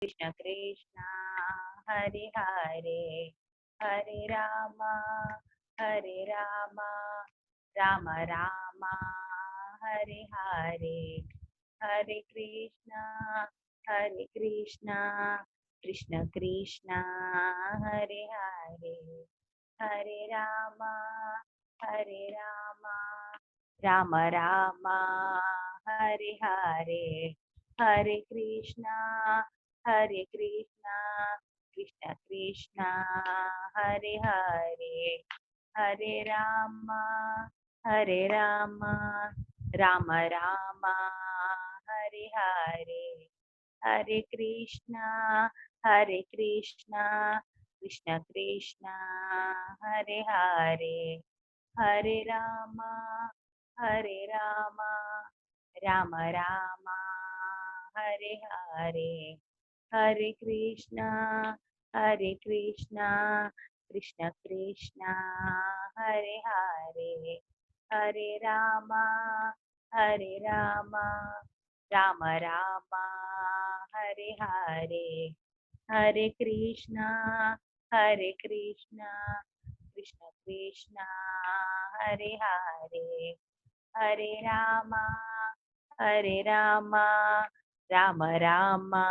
Krishna Krishna, Hare Hare, Hare Rama, Hare Rama, Rama Rama, Hare Hare, Hare Krishna, Hare Krishna, Krishna Krishna, Hare Hare, Hare Rama, Hare Rama, Rama Rama, Hare Hare, Hare Krishna, Hare Krishna, Krishna Krishna, Hare Hare, Hare Rama, Hare Rama, Rama Rama, Hare Hare, Hare Krishna, Hare Krishna, Krishna Krishna, Hare Hare, Hare Rama, Hare Rama, Rama Rama, Hare Hare, Hare Krishna, Hare Krishna, Krishna Krishna, Hare Hare, Hare Rama, Hare Rama, Rama Rama, Hare Hare, Hare Krishna, Hare Krishna, Krishna Krishna, Hare Hare, Hare Rama, Hare Rama, Rama Rama,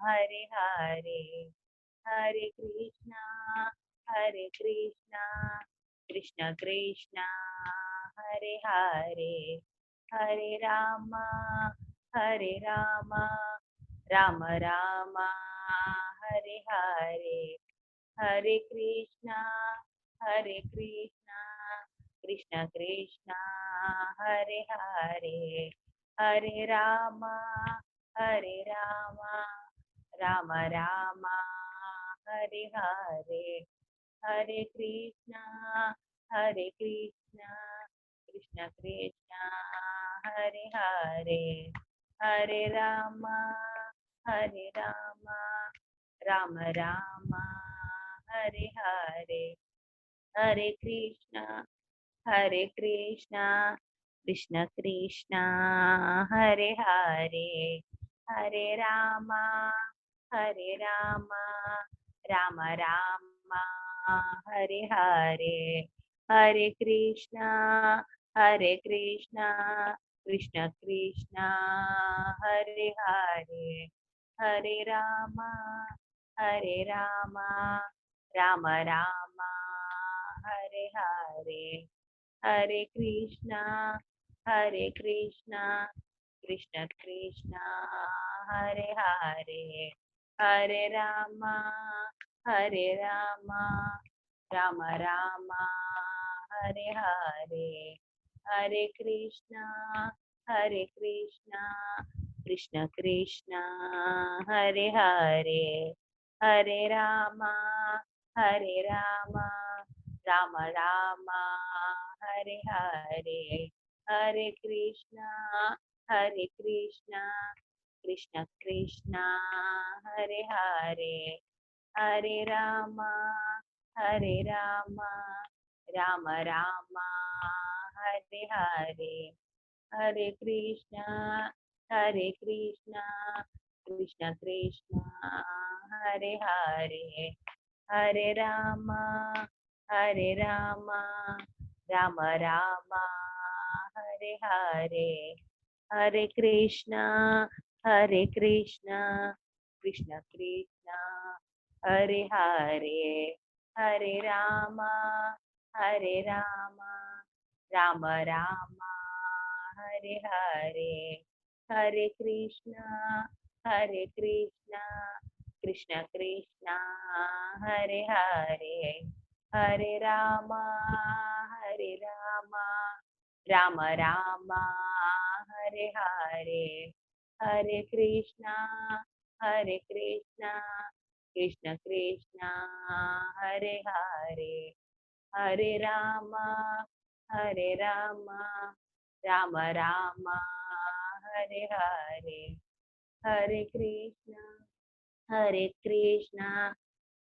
Hare Hare, Hare Krishna, Hare Krishna, Krishna Krishna, Hare Hare, Hare Rama, Hare Rama, Rama Rama, Hare Hare, Hare Krishna, Hare Krishna, Krishna Krishna, Hare Hare, Hare Rama, Hare Rama, Rama Rama, Hare Hare, Hare Krishna, Hare Krishna, Krishna Krishna, Hare Hare, Hare Rama, Hare Rama, Rama Rama, Hare Hare, Hare Krishna, Hare Krishna, Krishna Krishna, Hare Hare, Hare Rama, Hare Rama, Rama Rama, Hare Hare, Hare Krishna, Hare Krishna, Krishna Krishna, Hare Hare, Hare Rama, Hare Rama, Rama Rama, Hare Hare, Hare Krishna, Hare Krishna, Krishna Krishna, Hare Hare, Hare Rama, Hare Rama, Rama Rama, Hare Hare, Hare Krishna, Hare Krishna, Krishna Krishna, Hare Hare, Hare Rama, Hare Rama, Rama Rama, Hare Hare, Hare Krishna, Hare Krishna, Krishna Krishna, Hare Hare, Hare Rama, Hare Rama, Rama Rama, Hare Hare, Hare Krishna, Hare Krishna, Krishna Krishna, Hare Hare, Hare Rama, Hare Rama, Rama Rama, Hare Hare, Hare Krishna, Hare Krishna, Krishna Krishna, Hare Hare, Hare Rama, Hare Rama, Rama Rama, Hare Hare, Hare Krishna, Hare Krishna, Krishna Krishna, Hare Hare, Hare Rama, Hare Rama, Rama Rama, Hare Hare, Hare Krishna, Hare Krishna, Krishna Krishna, Hare Hare, Hare Rama, Hare Rama, Rama Rama, Hare Hare, Hare Krishna, Hare Krishna,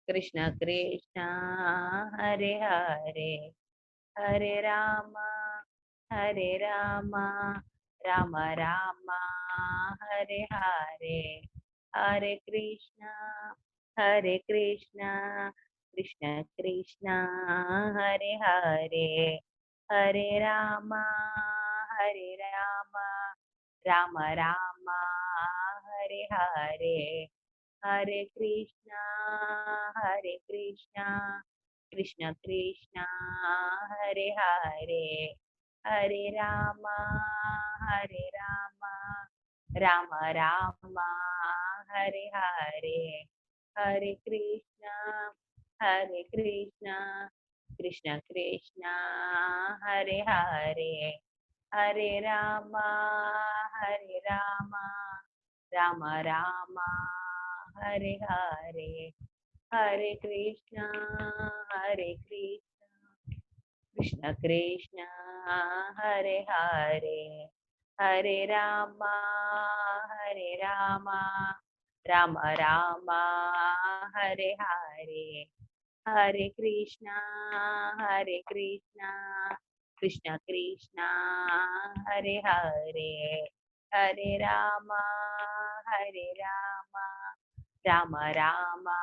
Krishna Krishna, Hare Hare, Hare Rama, Hare Rama, Rama Rama, Hare Hare, Hare Krishna, Hare Krishna, Krishna Krishna, Hare Hare, Hare Rama, Hare Rama, Rama Rama, Hare Hare, Hare Krishna, Hare Krishna, Krishna Krishna, Hare Hare, Hare Rama, Hare Rama, Rama Rama, Hare Hare, Hare Krishna, Hare Krishna, Krishna Krishna, Hare Hare, Hare Rama, Hare Rama, Rama Rama, Hare Hare, Hare Krishna, Hare Krishna, Krishna Krishna, Hare Hare, Hare Rama, Hare Rama, Rama Rama, Hare Hare, Hare Krishna, Hare Krishna, Krishna Krishna, Hare Hare, Hare Rama, Hare Rama, Rama Rama,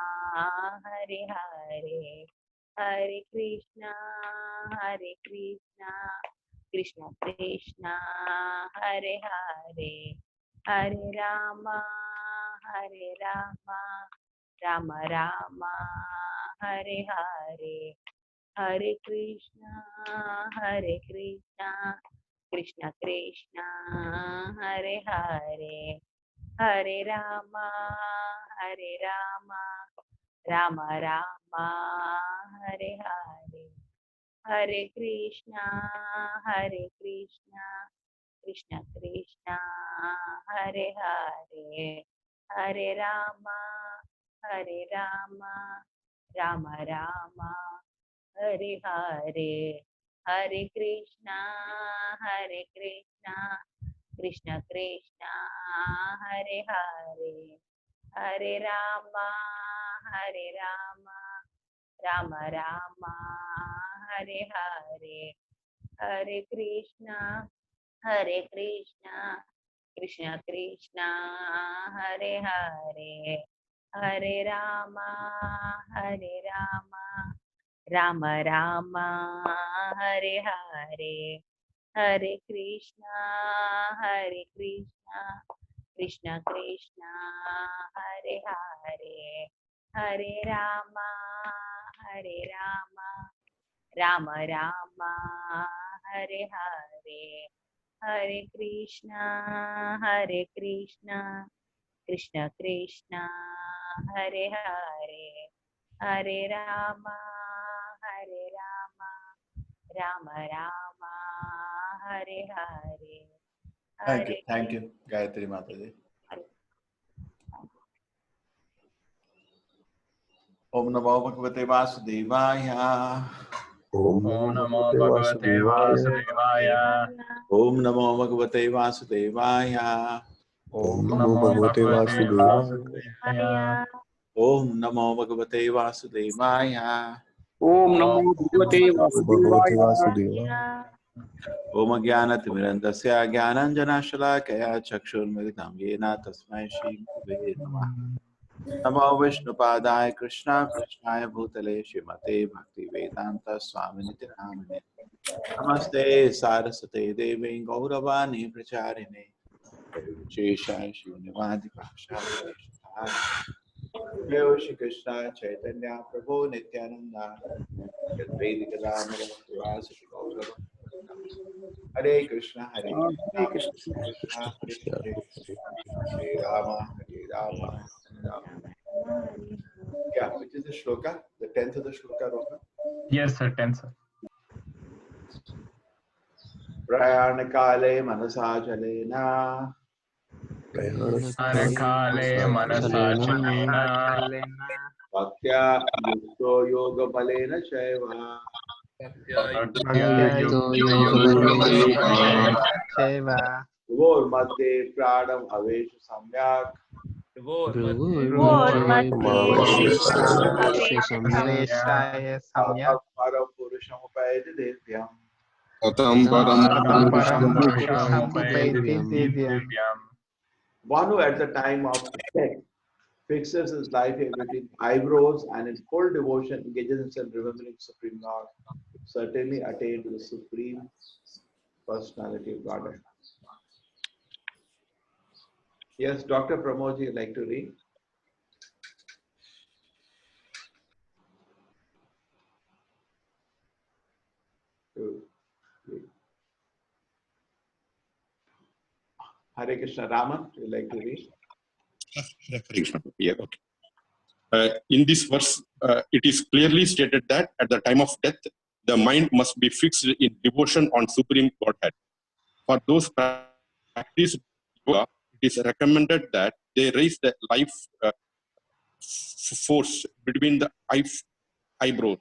Hare Hare, Hare Krishna, Hare Krishna, Krishna Krishna, Hare Hare, Hare Rama, Hare Rama, Rama Rama, Hare Hare, Hare Krishna, Hare Krishna, Krishna Krishna, Hare Hare, Hare Rama, Hare Rama, Rama Rama, Hare Hare, Hare Krishna, Hare Krishna, Krishna Krishna, Hare Hare, Hare Rama, Hare Rama, Rama Rama, Hare Hare, Hare Krishna, Hare Krishna, Krishna Krishna, Hare Hare, Hare Rama, Hare Rama, Rama Rama, Hare Hare, Hare Krishna, Hare Krishna, Krishna Krishna, Hare Hare, Hare Rama, Hare Rama, Rama Rama, Hare Hare, Hare Krishna, Hare Krishna, Krishna Krishna, Hare Hare, Hare Rama, Hare Rama, Rama Rama, Hare Hare, Hare Krishna, Hare Krishna, Krishna Krishna, Hare Hare, Hare Rama, Hare Rama, Rama Rama, Hare Hare, Hare Thank you, Gayatri Mataji. Om Namo Bhagavate Vasudevaya. Om Namo Bhagavate Vasudevaya. Om Namo Bhagavate Vasudevaya. Om Namo Bhagavate Vasudevaya. Om Namo Bhagavate Vasudevaya. Om Namo Bhagavate Vasudevaya. Om Jnanatimirandasya Jnananjanashalakaya Chakshurmilitam Yena Tasmai Shri Gurave Namah. Namo Vishnupadaya Krishna Krishnaya Bhutale Srimate Bhakti Vedanta Swaminiti Namane. Namaste Saraswate Devi Gauravani Pracharine Sheshai Srinivadi Prashad Jai Shri Krishna Chaitanya Prabhu Nityananda Advaita Gadadhara Sivasati Gaurava Hare Krishna Hare Krishna Krishna Krishna Hare Hare Hare Rama Hare Rama Yeah, which is the shloka? The 10th of the shloka, Rohan? Yes, sir. 10, sir. Prayanakale manasa jalena Anakale manasa chalena. Bhaktya yukto yoga balena chaiva Bhaktya yukta yoga Vor madhe pranam aveshu samyak Tatham param purusham upayati devyam. One who at the time of death fixes his life here between eyebrows and in full devotion engages himself remembering Supreme Lord, certainly attain to the Supreme Personality of Godhead. Yes, Dr. Pramod, you'd like to read? Hare Krishna. Raman, you'd like to read? Hare Krishna. Yeah, okay. In this verse, it is clearly stated that at the time of death, the mind must be fixed in devotion on Supreme Godhead. For those practice yoga, it is recommended that they raise the life force between the eyebrows.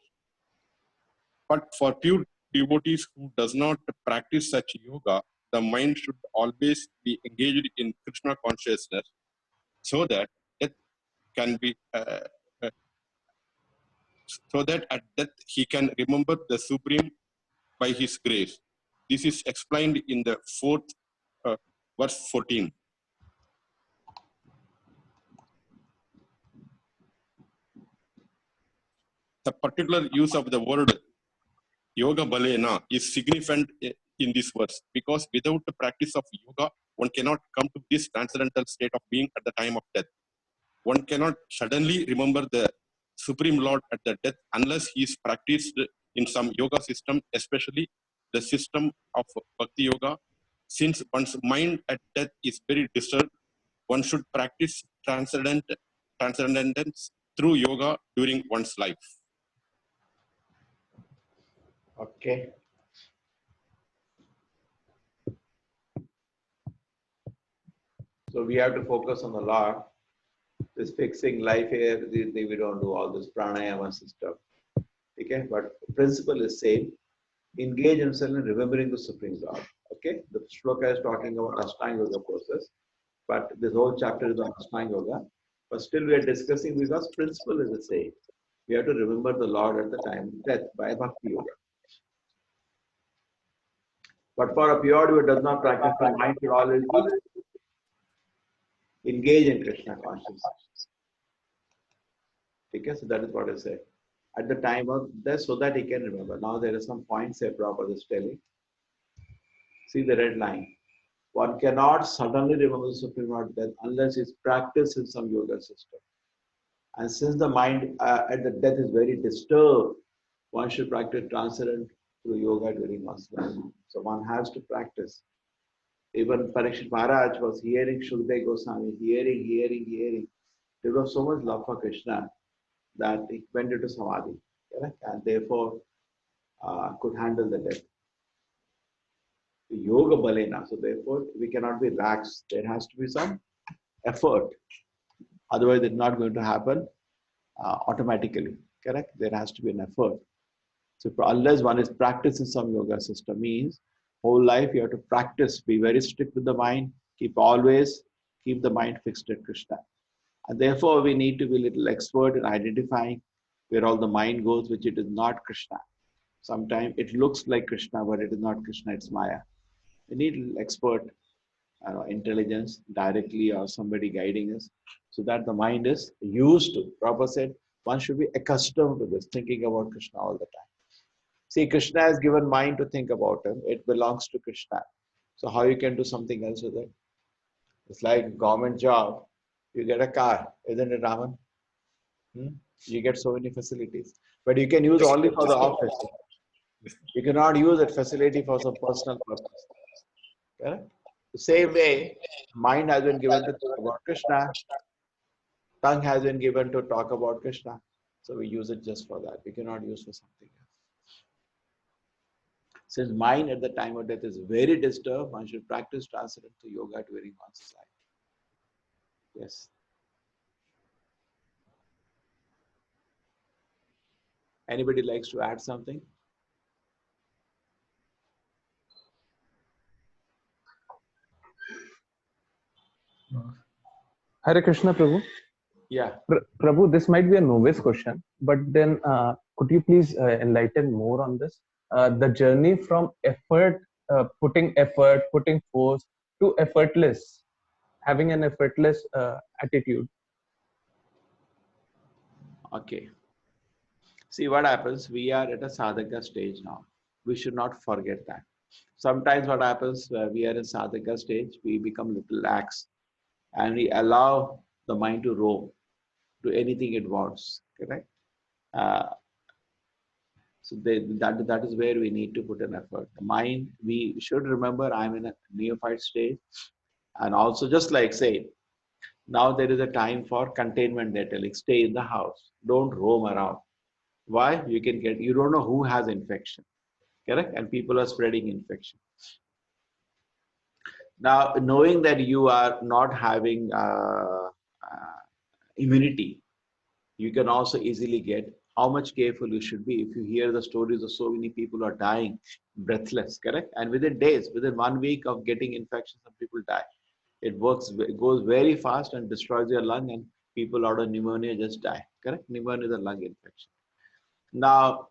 But for pure devotees who does not practice such yoga, the mind should always be engaged in Krishna consciousness, so that death can be so that at death he can remember the Supreme by his grace. This is explained in the fourth verse 14. The particular use of the word yoga balena is significant in this verse, because without the practice of yoga, one cannot come to this transcendental state of being at the time of death. One cannot suddenly remember the Supreme Lord at the death unless he is practiced in some yoga system, especially the system of Bhakti Yoga. Since one's mind at death is very disturbed, one should practice transcendence through yoga during one's life. Okay. So we have to focus on the Lord. This fixing life here, we don't do all this pranayama system. Okay, but the principle is same. Engage himself in remembering the Supreme Lord. Okay, the shloka is talking about Ashtanga Yoga process, but this whole chapter is on Ashtanga Yoga. But still, we are discussing because principle is the same. We have to remember the Lord at the time of death by Bhakti Yoga. But for a pure devotee who does not practice, the mind should always be engaged in Krishna consciousness. Okay, so that is what I say. At the time of death, so that he can remember. Now there are some points here Prabhupada is telling. See the red line. One cannot suddenly remember the Supreme Lord death unless it's practiced in some yoga system. And since the mind at the death is very disturbed, one should practice transcendent through yoga during one's life. So one has to practice. Even Parikshit Maharaj was hearing Shukdev Goswami, hearing. There was so much love for Krishna that he went into samadhi, correct? And therefore could handle the death. Yoga balena. So therefore we cannot be lax. There has to be some effort. Otherwise it's not going to happen automatically, correct? There has to be an effort. So unless one is practicing some yoga system, means whole life you have to practice, be very strict with the mind, keep the mind fixed at Krishna. And therefore we need to be a little expert in identifying where all the mind goes, which it is not Krishna. Sometimes it looks like Krishna, but it is not Krishna, it's Maya. We need a little expert intelligence directly or somebody guiding us so that the mind is used to. Prabhupada said one should be accustomed to this, thinking about Krishna all the time. See, Krishna has given mind to think about him. It belongs to Krishna. So how you can do something else with it? It's like government job. You get a car, isn't it, Raman? You get so many facilities. But you can use only for the office. You cannot use that facility for some personal purpose. Correct? The same way, mind has been given to talk about Krishna. Tongue has been given to talk about Krishna. So we use it just for that. We cannot use for something else. Since mind at the time of death is very disturbed, one should practice transcendental yoga during one's life. Yes. Anybody likes to add something? Hare Krishna, Prabhu. Yeah. Prabhu, this might be a novice question, but then could you please enlighten more on this? The journey from putting force to effortless, having an effortless attitude. Okay. See what happens. We are at a sadhaka stage now. We should not forget that. Sometimes what happens, we are in sadhaka stage, we become little lax and we allow the mind to roam to anything it wants. Correct? Uh, so that is where we need to put an effort. The mind, we should remember I'm in a neophyte stage. And also just like say, now there is a time for containment. They're telling, stay in the house. Don't roam around. Why? You don't know who has infection. Correct? And people are spreading infection. Now, knowing that you are not having immunity, you can also easily get how much careful you should be. If you hear the stories of so many people are dying breathless, correct? And within days, within 1 week of getting infection, some people die. It goes very fast and destroys your lung, and people out of pneumonia just die. Correct? Pneumonia is a lung infection. Now,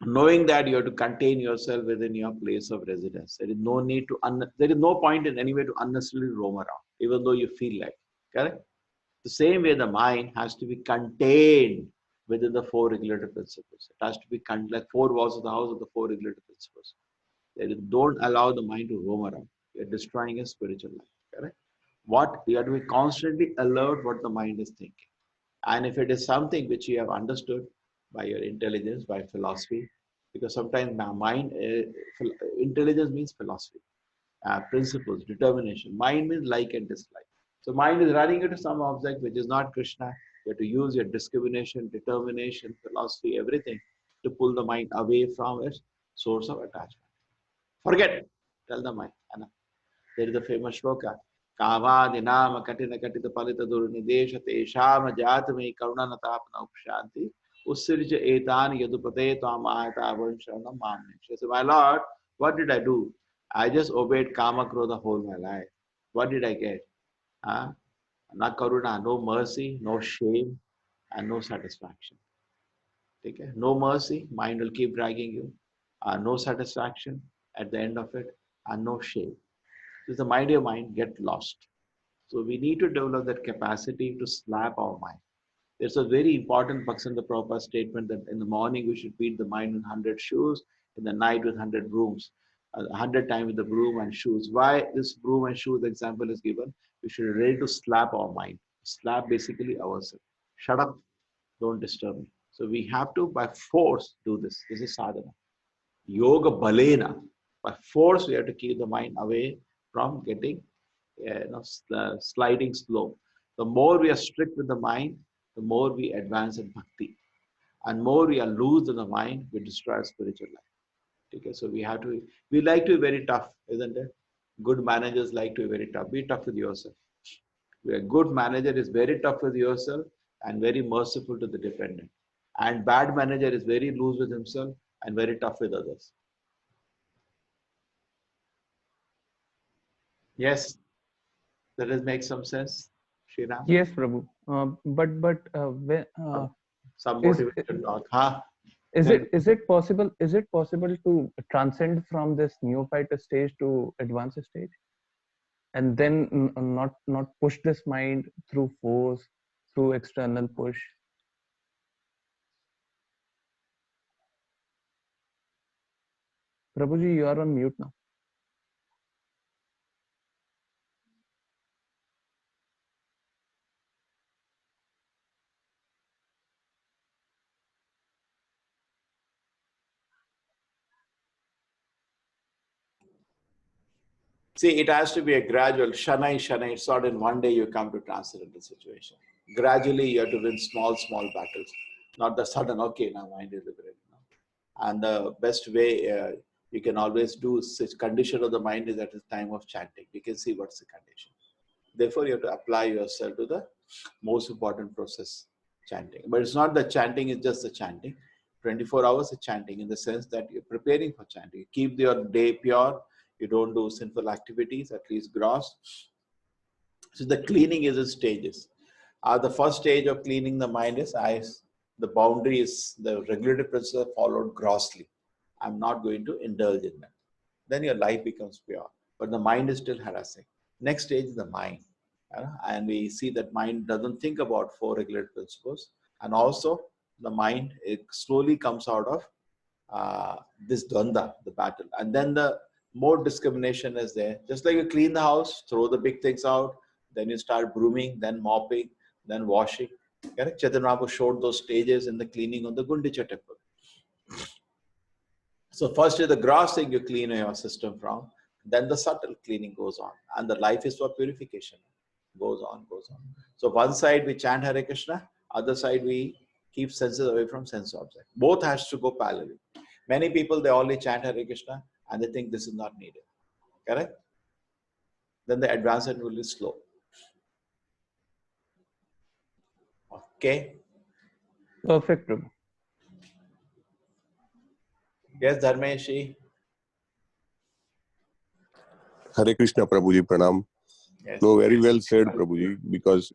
knowing that you have to contain yourself within your place of residence, there is no need to there is no point in any way to unnecessarily roam around, even though you feel like. Correct? The same way the mind has to be contained within the four regulative principles. It has to be like four walls of the house of the four regulative principles. Don't allow the mind to roam around. You're destroying your spiritual life. Correct? What you have to be constantly alert what the mind is thinking. And if it is something which you have understood by your intelligence, by philosophy, because sometimes mind, intelligence means philosophy, principles, determination. Mind means like and dislike. So mind is running into some object which is not Krishna. You have to use your discrimination, determination, philosophy, everything to pull the mind away from its source of attachment. Forget. Tell the mind. There is a famous shloka. Kavadinam katina katita palita durnidesha tesham jatame karunanatapana upshanti usirja etan yadupate tamahata avansharanam mamne. She said, my Lord, what did I do? I just obeyed Kama Krodha whole my life. What did I get? Huh? Na karuna, no mercy, no shame, and no satisfaction. Okay? No mercy, mind will keep dragging you. No satisfaction at the end of it, and no shame. If the mind your mind get lost. So we need to develop that capacity to slap our mind. There's a very important Bhaktivinoda Prabhupada statement that in the morning we should beat the mind with 100 shoes, in the night with 100 brooms, 100 times with the broom and shoes. Why this broom and shoes example is given? We should be ready to slap our mind. Slap basically ourselves. Shut up, don't disturb me. So we have to by force do this. This is sadhana. Yoga balena. By force we have to keep the mind away from getting sliding slope. The more we are strict with the mind, the more we advance in bhakti. And more we are loose in the mind, we destroy our spiritual life. Okay, so we like to be very tough, isn't it? Good managers like to be very tough. Be tough with yourself. A good manager is very tough with yourself and very merciful to the dependent. And bad manager is very loose with himself and very tough with others. Yes, does that make some sense, Sriram? Yes, Prabhu. Some Is motivation talk. Huh? is it possible? Is it possible to transcend from this neophyte stage to advanced stage, and then not push this mind through force, through external push? Prabhuji, you are on mute now. See, it has to be a gradual, shanai, shanai. It's not in one day you come to transcendental situation. Gradually, you have to win small, small battles. Not the sudden, okay, now mind is liberated. And the best way you can always do such condition of the mind is at the time of chanting. You can see what's the condition. Therefore, you have to apply yourself to the most important process, chanting. But it's not that chanting is just the chanting. 24 hours of chanting in the sense that you're preparing for chanting. You keep your day pure. You don't do sinful activities, at least gross. So the cleaning is in stages. The first stage of cleaning the mind is the boundary is the regulative principles are followed grossly. I'm not going to indulge in them. Then your life becomes pure. But the mind is still harassing. Next stage is the mind. And we see that mind doesn't think about four regulated principles. And also the mind, it slowly comes out of this dvanda, the battle. And then the more discrimination is there. Just like you clean the house, throw the big things out, then you start brooming, then mopping, then washing. Correct? Chaitanya Mahaprabhu showed those stages in the cleaning of the Gundicha temple. So first is the gross thing you clean your system from, then the subtle cleaning goes on. And the life is for purification. Goes on, goes on. So one side we chant Hare Krishna, other side we keep senses away from sense object. Both has to go parallelly. Many people, they only chant Hare Krishna and they think this is not needed. Correct? Then the advancement will be slow. Okay. Perfect, Prabhu. Yes, Dharmeshi. Hare Krishna, Prabhuji, pranam. Yes. No, very well said, Prabhuji, because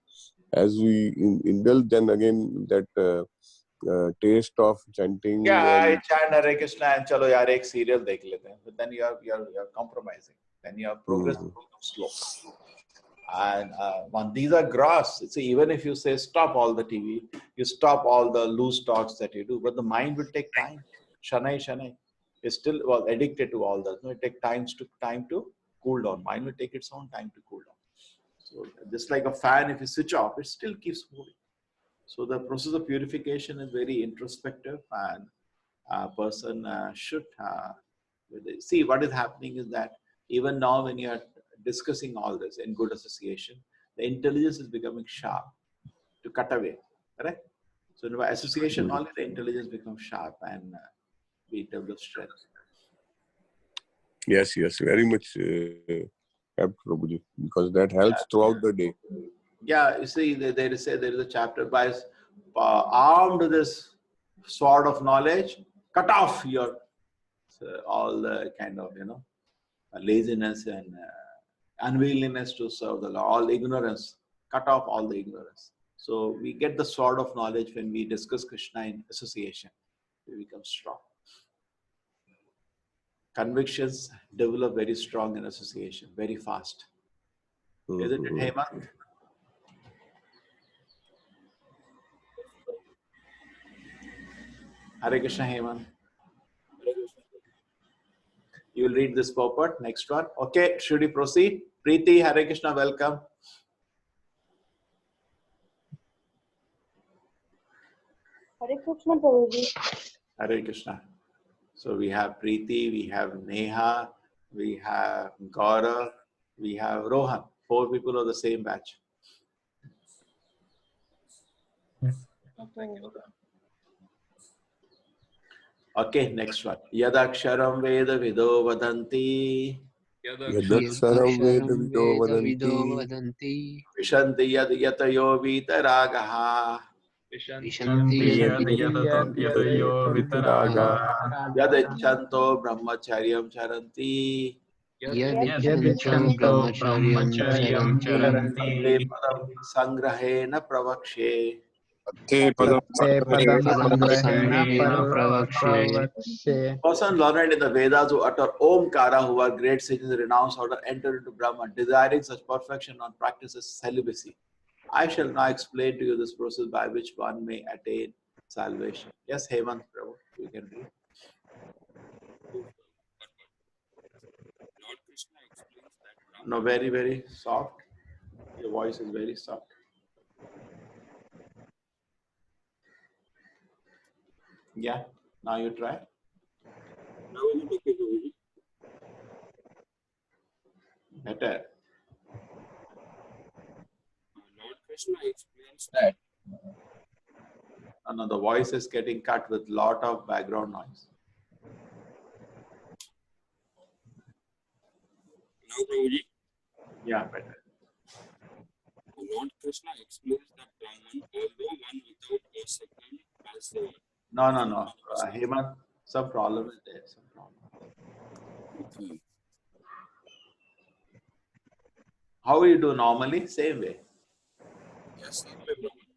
as we indulge then again that taste of chanting. Yeah, I and chant Hare Krishna and chalo yaar ek serial dekh lete hain. But then you're compromising. Then your progress becomes slow. And these are gross. See, even if you say stop all the TV, you stop all the loose talks that you do, but the mind will take time. Shanai. It's still addicted to all that. No, it takes time to cool down. Mind will take its own time to cool down. So just like a fan, if you switch off, it still keeps moving. So the process of purification is very introspective, and a person should see what is happening is that even now when you are discussing all this in good association, the intelligence is becoming sharp to cut away, correct? So by association only the intelligence becomes sharp and we develop strength. yes, very much apt, Prabhuji, because that helps throughout the day. Yeah, you see, there is a chapter by armed with this sword of knowledge, cut off your all the kind of laziness and unwillingness to serve the Lord, all ignorance, cut off all the ignorance. So we get the sword of knowledge when we discuss Krishna in association. We become strong. Convictions develop very strong in association, very fast. Isn't it, Hemant? Hare Krishna, Hemant. You will read this purport. Next one. Okay, should we proceed? Preeti, Hare Krishna, welcome. Hare Krishna, Prabhuji. Hare Krishna. So we have Preeti, we have Neha, we have Gaurav, we have Rohan. 4 people of the same batch. Okay, next one. Yadaksharam Veda Vido Vadanti. Yadaksharam Veda Vido Vadanti. Vishanti Yad Yatayo Vitaragaha. Vishanti yadayo vitaraga. Yadichanto Brahmacharyam Charanti. Yadichanto brahmacharyam charanti. Sangrahena Pravakshe. Person learned in the Vedas who utter Omkara, who are great sages, renounce order, enter into Brahman, desiring such perfection on practices celibacy. I shall now explain to you this process by which one may attain salvation. Yes, Hemant Prabhu, you can read. No, very, very soft. Your voice is very soft. Yeah, now you try. Better. Lord Krishna explains that. No, the voice is getting cut with lot of background noise. Now, Prabhuji. Yeah, better. Lord Krishna explains that Brahman, although one without a second, has the. No. Hemant, some problem is there. Some problem. Okay. How you do normally? Same way. Yes, same way, Brahman.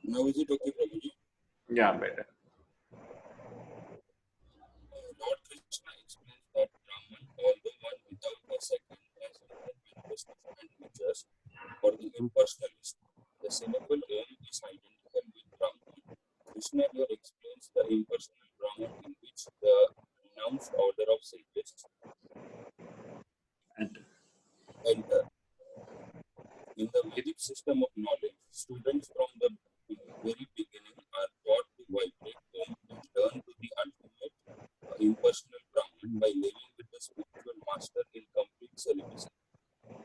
Now is it okay, Prabhuji? Yeah, better. Lord Krishna explains that Brahman, although one without a consciousness and teachers. For the impersonalist, the syllable Om is identical with Brahman. Krishna here explains the impersonal Brahman in which the pronounced order of sages enter. In the Vedic system of knowledge, students from the very beginning are taught to vibrate Om and learn to the ultimate impersonal Brahman by living with the spiritual master in complete celibacy.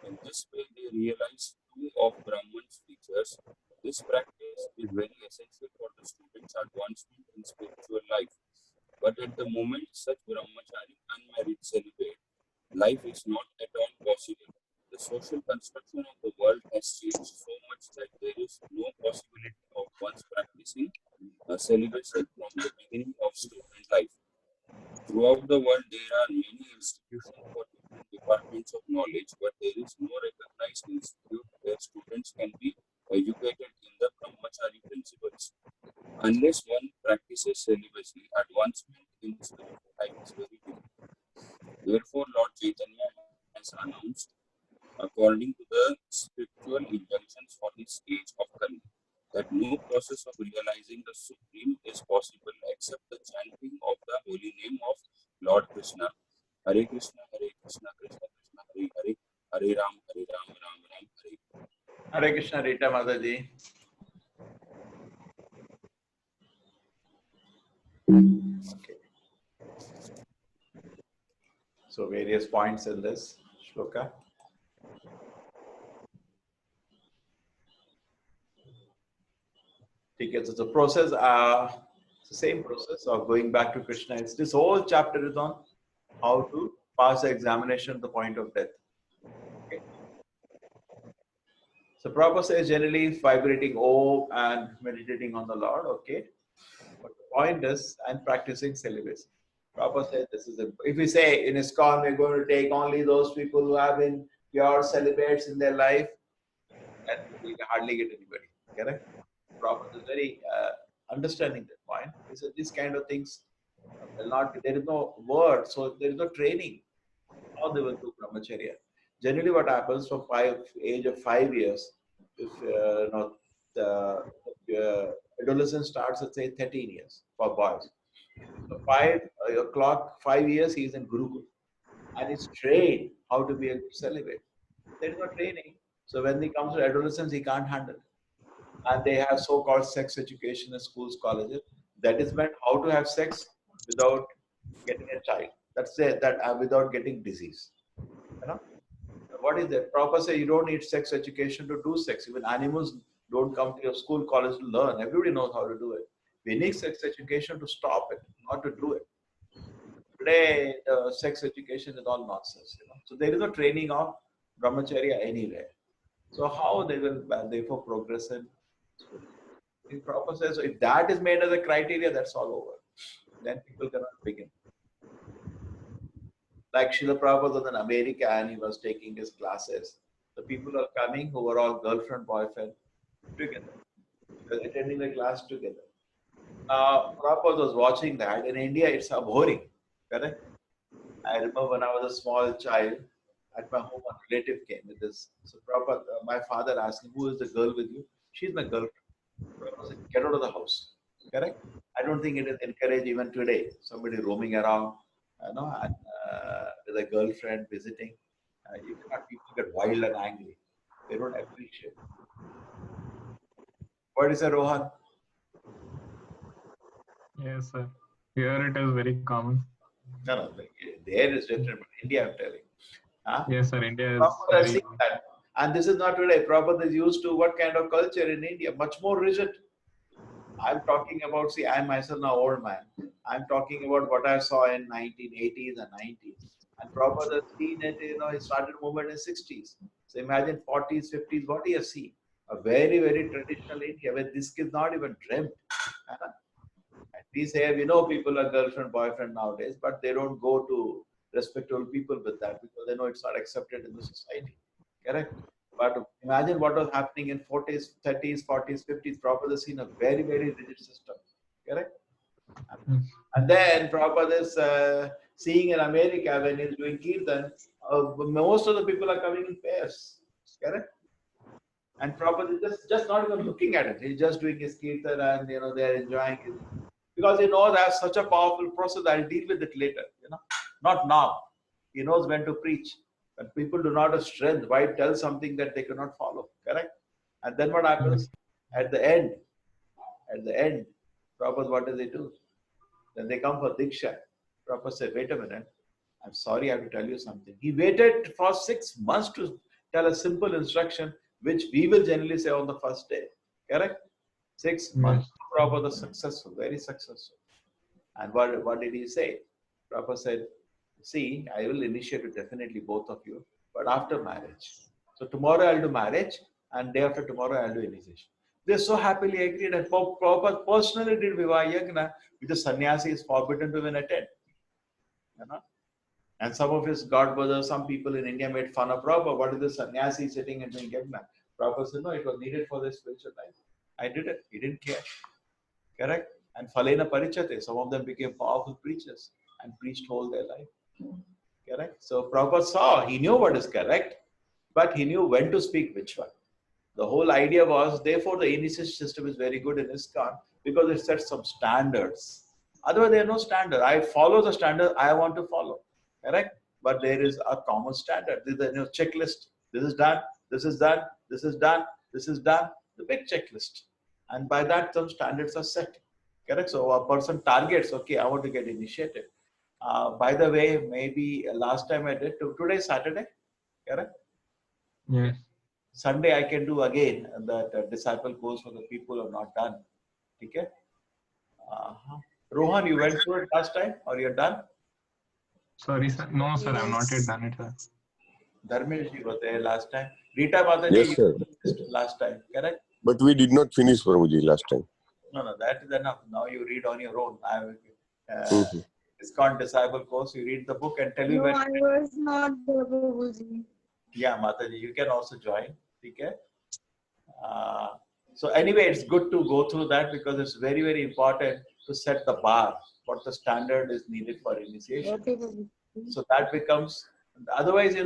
In this way, they realize two of Brahman's features. This practice is very essential for the student's advancement in spiritual life. But at the moment, such brahmachari, unmarried celibate, life is not at all possible. The social construction of the world has changed so much that there is no possibility of one's practicing celibacy from the beginning of student life. Throughout the world, there are many institutions for different departments of knowledge, but there is no recognized institute where students can be educated in the brahmachari principles. Unless one practices celibacy, advancement in spiritual life is very difficult. Therefore, Lord Chaitanya has announced, according to the spiritual injunctions for this age of Kali, that no process of realizing the Supreme is possible except the chanting of the holy name of Lord Krishna. Hare Krishna, Krishna Krishna, Hare Hare, Hare Ram, Ram Ram, Hare. Hare Krishna, Rita Mataji. Okay. So various points in this shloka. Okay, so the process, it's the same process of going back to Krishna. It's this whole chapter is on how to pass the examination at the point of death. Okay. So Prabhupada says generally vibrating Om and meditating on the Lord. Okay. But the point is, I'm practicing celibacy. Prabhupada says this is if we say in ISKCON we're going to take only those people who have been pure celibates in their life, then we can hardly get anybody. Correct? Prabhupada is very understanding that point. He said these kind of things will not be, there is no word, so there is no training. How they will do brahmacharya. Generally what happens from age of 5 years, if the adolescence starts at say 13 years for boys. So 5 years he is in Gurukul and is trained how to be a celibate. There is no training. So when he comes to adolescence, he can't handle it. And they have so-called sex education in schools, colleges. That is meant how to have sex without getting a child. That's it. Without getting disease. You know, what is that? Prabhupada say you don't need sex education to do sex. Even animals don't come to your school, college to learn. Everybody knows how to do it. We need sex education to stop it, not to do it. Today, sex education is all nonsense. So there is no training of brahmacharya anywhere. So how they will therefore progress in spirituality? Prabhupada says, so if that is made as a criteria, that's all over. Then people cannot begin. Like Srila Prabhupada was in America and he was taking his classes. The people are coming who were all girlfriend, boyfriend together. They were attending the class together. Prabhupada was watching that. In India, it's abhorring. Correct? I remember when I was a small child, at my home, a relative came with this. So Prabhupada, my father asked him, who is the girl with you? She's my girlfriend. Prabhupada said, get out of the house. Correct? I don't think it is encouraged even today. Somebody roaming around, and, with a girlfriend visiting. You cannot, people get wild and angry. They don't appreciate. What is a Rohan? Yes, sir. Here it is very common. No, there is different. But India, I'm telling. Huh? Yes, sir. India is Prabhupada very. that. And this is not today. Prabhupada is used to what kind of culture in India? Much more rigid. I'm talking about, see, I'm myself now old man. I'm talking about what I saw in 1980s and 90s. And Prabhupada has seen it, he started movement in 60s. So imagine 40s, 50s, what he has seen. A very, very traditional India where this is not even dreamt. And we say, people are girlfriend, boyfriend nowadays, but they don't go to respectable people with that because they know it's not accepted in the society. Correct? But imagine what was happening in 40s, 30s, 40s, 50s. Prabhupada has seen a very, very rigid system. Correct? And then Prabhupada is seeing in America when he's doing Kirtan, most of the people are coming in pairs. Correct? And Prabhupada is just not even looking at it. He's just doing his kirtan and they're enjoying it. Because he knows that's such a powerful process, I'll deal with it later. Not now. He knows when to preach. But people do not have strength. Why tell something that they cannot follow? Correct? And then what happens? At the end, Prabhupada, what does he do? Then they come for Diksha. Prabhupada said, wait a minute. I'm sorry, I have to tell you something. He waited for 6 months to tell a simple instruction, which we will generally say on the first day. Correct? 6 months. Prabhupada was successful, very successful. And what did he say? Prabhupada said, see, I will initiate it definitely, both of you, but after marriage. So tomorrow I'll do marriage, and day after tomorrow I'll do initiation. They so happily agreed, and Prabhupada personally did Vivaha Yagna, which the sannyasi is forbidden to even attend. And some of his god brothers, some people in India made fun of Prabhupada. What is the sannyasi sitting and doing Yagna? Prabhupada said, no, it was needed for their spiritual life. I did it. He didn't care. Correct? And Phalena Parichate, some of them became powerful preachers and preached whole their life. Correct? So Prabhupada saw, he knew what is correct, but he knew when to speak which one. The whole idea was, therefore, the initiation system is very good in ISKCON because it sets some standards. Otherwise, there are no standard. I follow the standard I want to follow. Correct? But there is a common standard. There is a checklist. This is done. This is done. This is done. This is done. The big checklist. And by that, some standards are set. Correct? So a person targets, okay, I want to get initiated. By the way, maybe last time I did, today is Saturday. Correct? Yes. Sunday I can do again that disciple course for the people who have not done. Okay? Rohan, you went through it last time or you're done? Sorry, sir. No, sir, I've not yet done it, sir. Dharmesh ji was there last time. Rita Mataji, Yes, sir. Last time, correct? But we did not finish Prabhuji last time. No, that is enough. Now you read on your own. ISKCON disciple course. You read the book and tell you when. I was not there, Prabhuji. Yeah, Mataji, you can also join. Okay? So anyway, it's good to go through that because it's very, very important to set the bar, what the standard is needed for initiation. Okay, Prabhuji. So that becomes, otherwise,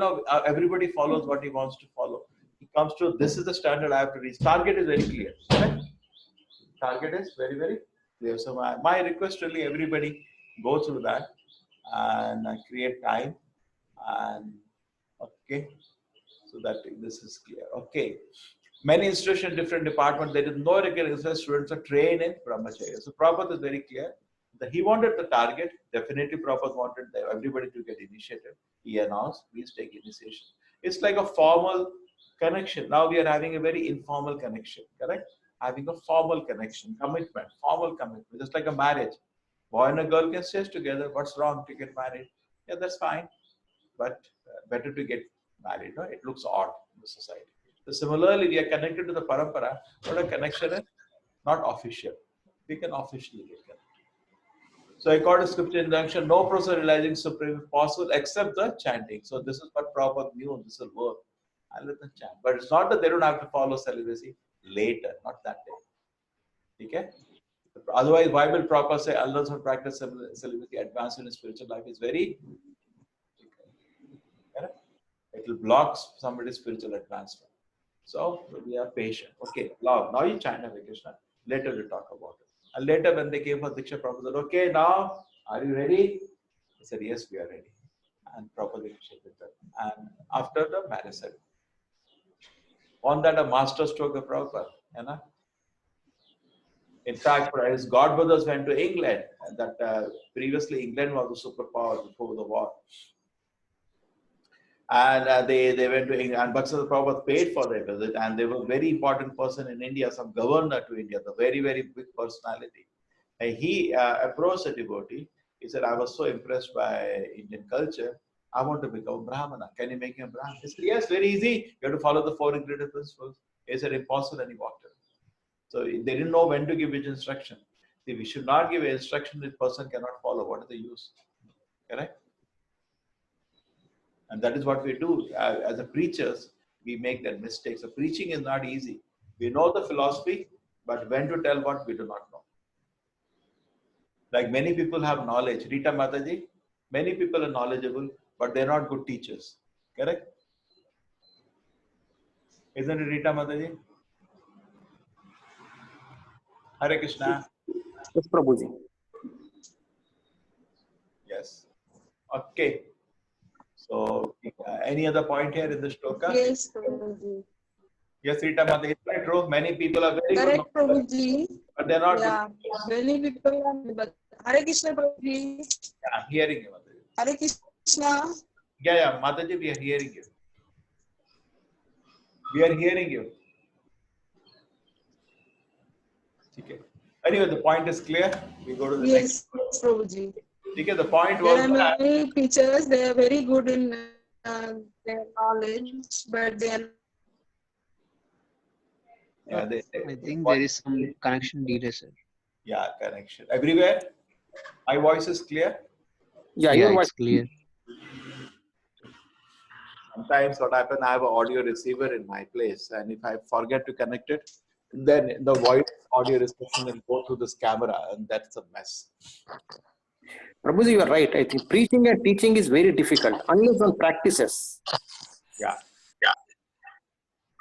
everybody follows what he wants to follow. He comes to, this is the standard I have to reach. Target is very clear. Correct? Target is very, very clear. So my request really, everybody go through that and create time and okay, so that this is clear. Okay. Many institutions, different departments, there is no regular students are trained in Brahmacharya. So Prabhupada is very clear that he wanted the target. Definitely Prabhupada wanted everybody to get initiated. He announced, please take initiation. It's like a formal connection. Now we are having a very informal connection, correct? Having a formal connection, commitment, formal commitment, just like a marriage. Boy and a girl can stay together. What's wrong to get married? Yeah, that's fine. But better to get married. No? It looks odd in the society. So similarly, we are connected to the parampara, but a connection is not official. We can officially get connected. So according to scripture injunction, no process realizing supreme is possible except the chanting. So this is what Prabhupada knew, this will work. And let them chant. But it's not that they don't have to follow celibacy later, not that day. Okay? Otherwise, why will Prabhupada say others who practice celibacy advance in spiritual life is very correct? It will block somebody's spiritual advancement. So we are patient. Okay, now you chant Hare Krishna. Later we'll talk about it. And later when they came for Diksha, Prabhupada said, okay, now are you ready? He said, yes, we are ready. And Prabhupada initiated them. And after the marriage ceremony. On that, a master stroke of Prabhupada. You know? In fact, his godbrothers went to England. And that previously England was a superpower before the war. And they went to England, and Bhaksha Prabhupada paid for their visit, and they were a very important person in India, some governor to India, the very, very big personality. And he approached a devotee. He said, I was so impressed by Indian culture, I want to become a Brahmana. Can you make him a Brahmana? He said, yes, very easy. You have to follow the 4 ingredient principles. He said, impossible, and he walked away. So they didn't know when to give which instruction. See, we should not give an instruction that person cannot follow. What is the use? Correct? And that is what we do. As a preachers, we make that mistake. So preaching is not easy. We know the philosophy, but when to tell what, we do not know. Like many people have knowledge. Rita Mataji, many people are knowledgeable, but they're not good teachers. Correct? Isn't it, Rita Mataji? Hare Krishna. Yes, Prabhuji. Yes. Okay. So, any other point here in the shloka? Yes, Prabhuji. Yes, Rita Mataji. Right, true. Many people are very good, Correct, Prabhuji. but they're not Yeah. good. Many people are, but Hare Krishna, Prabhuji. Yeah, I'm hearing you, Mataji. Hare Krishna. Yeah, Mataji, we are hearing you. We are hearing you. Okay. Anyway, the point is clear. We go to the Yes, next. Prabhuji. Okay, the point There was are that. many teachers, they are very good in their knowledge, but they are Yeah, I think there is some connection delay, sir. Yeah, connection. Everywhere? My voice is clear? Yeah, Yeah, your it's voice. clear. Sometimes what happens, I have an audio receiver in my place, and if I forget to connect it, then the voice audio reception will go through this camera, and that's a mess. Prabhuji, you are right. I think preaching and teaching is very difficult unless one practices. Yeah.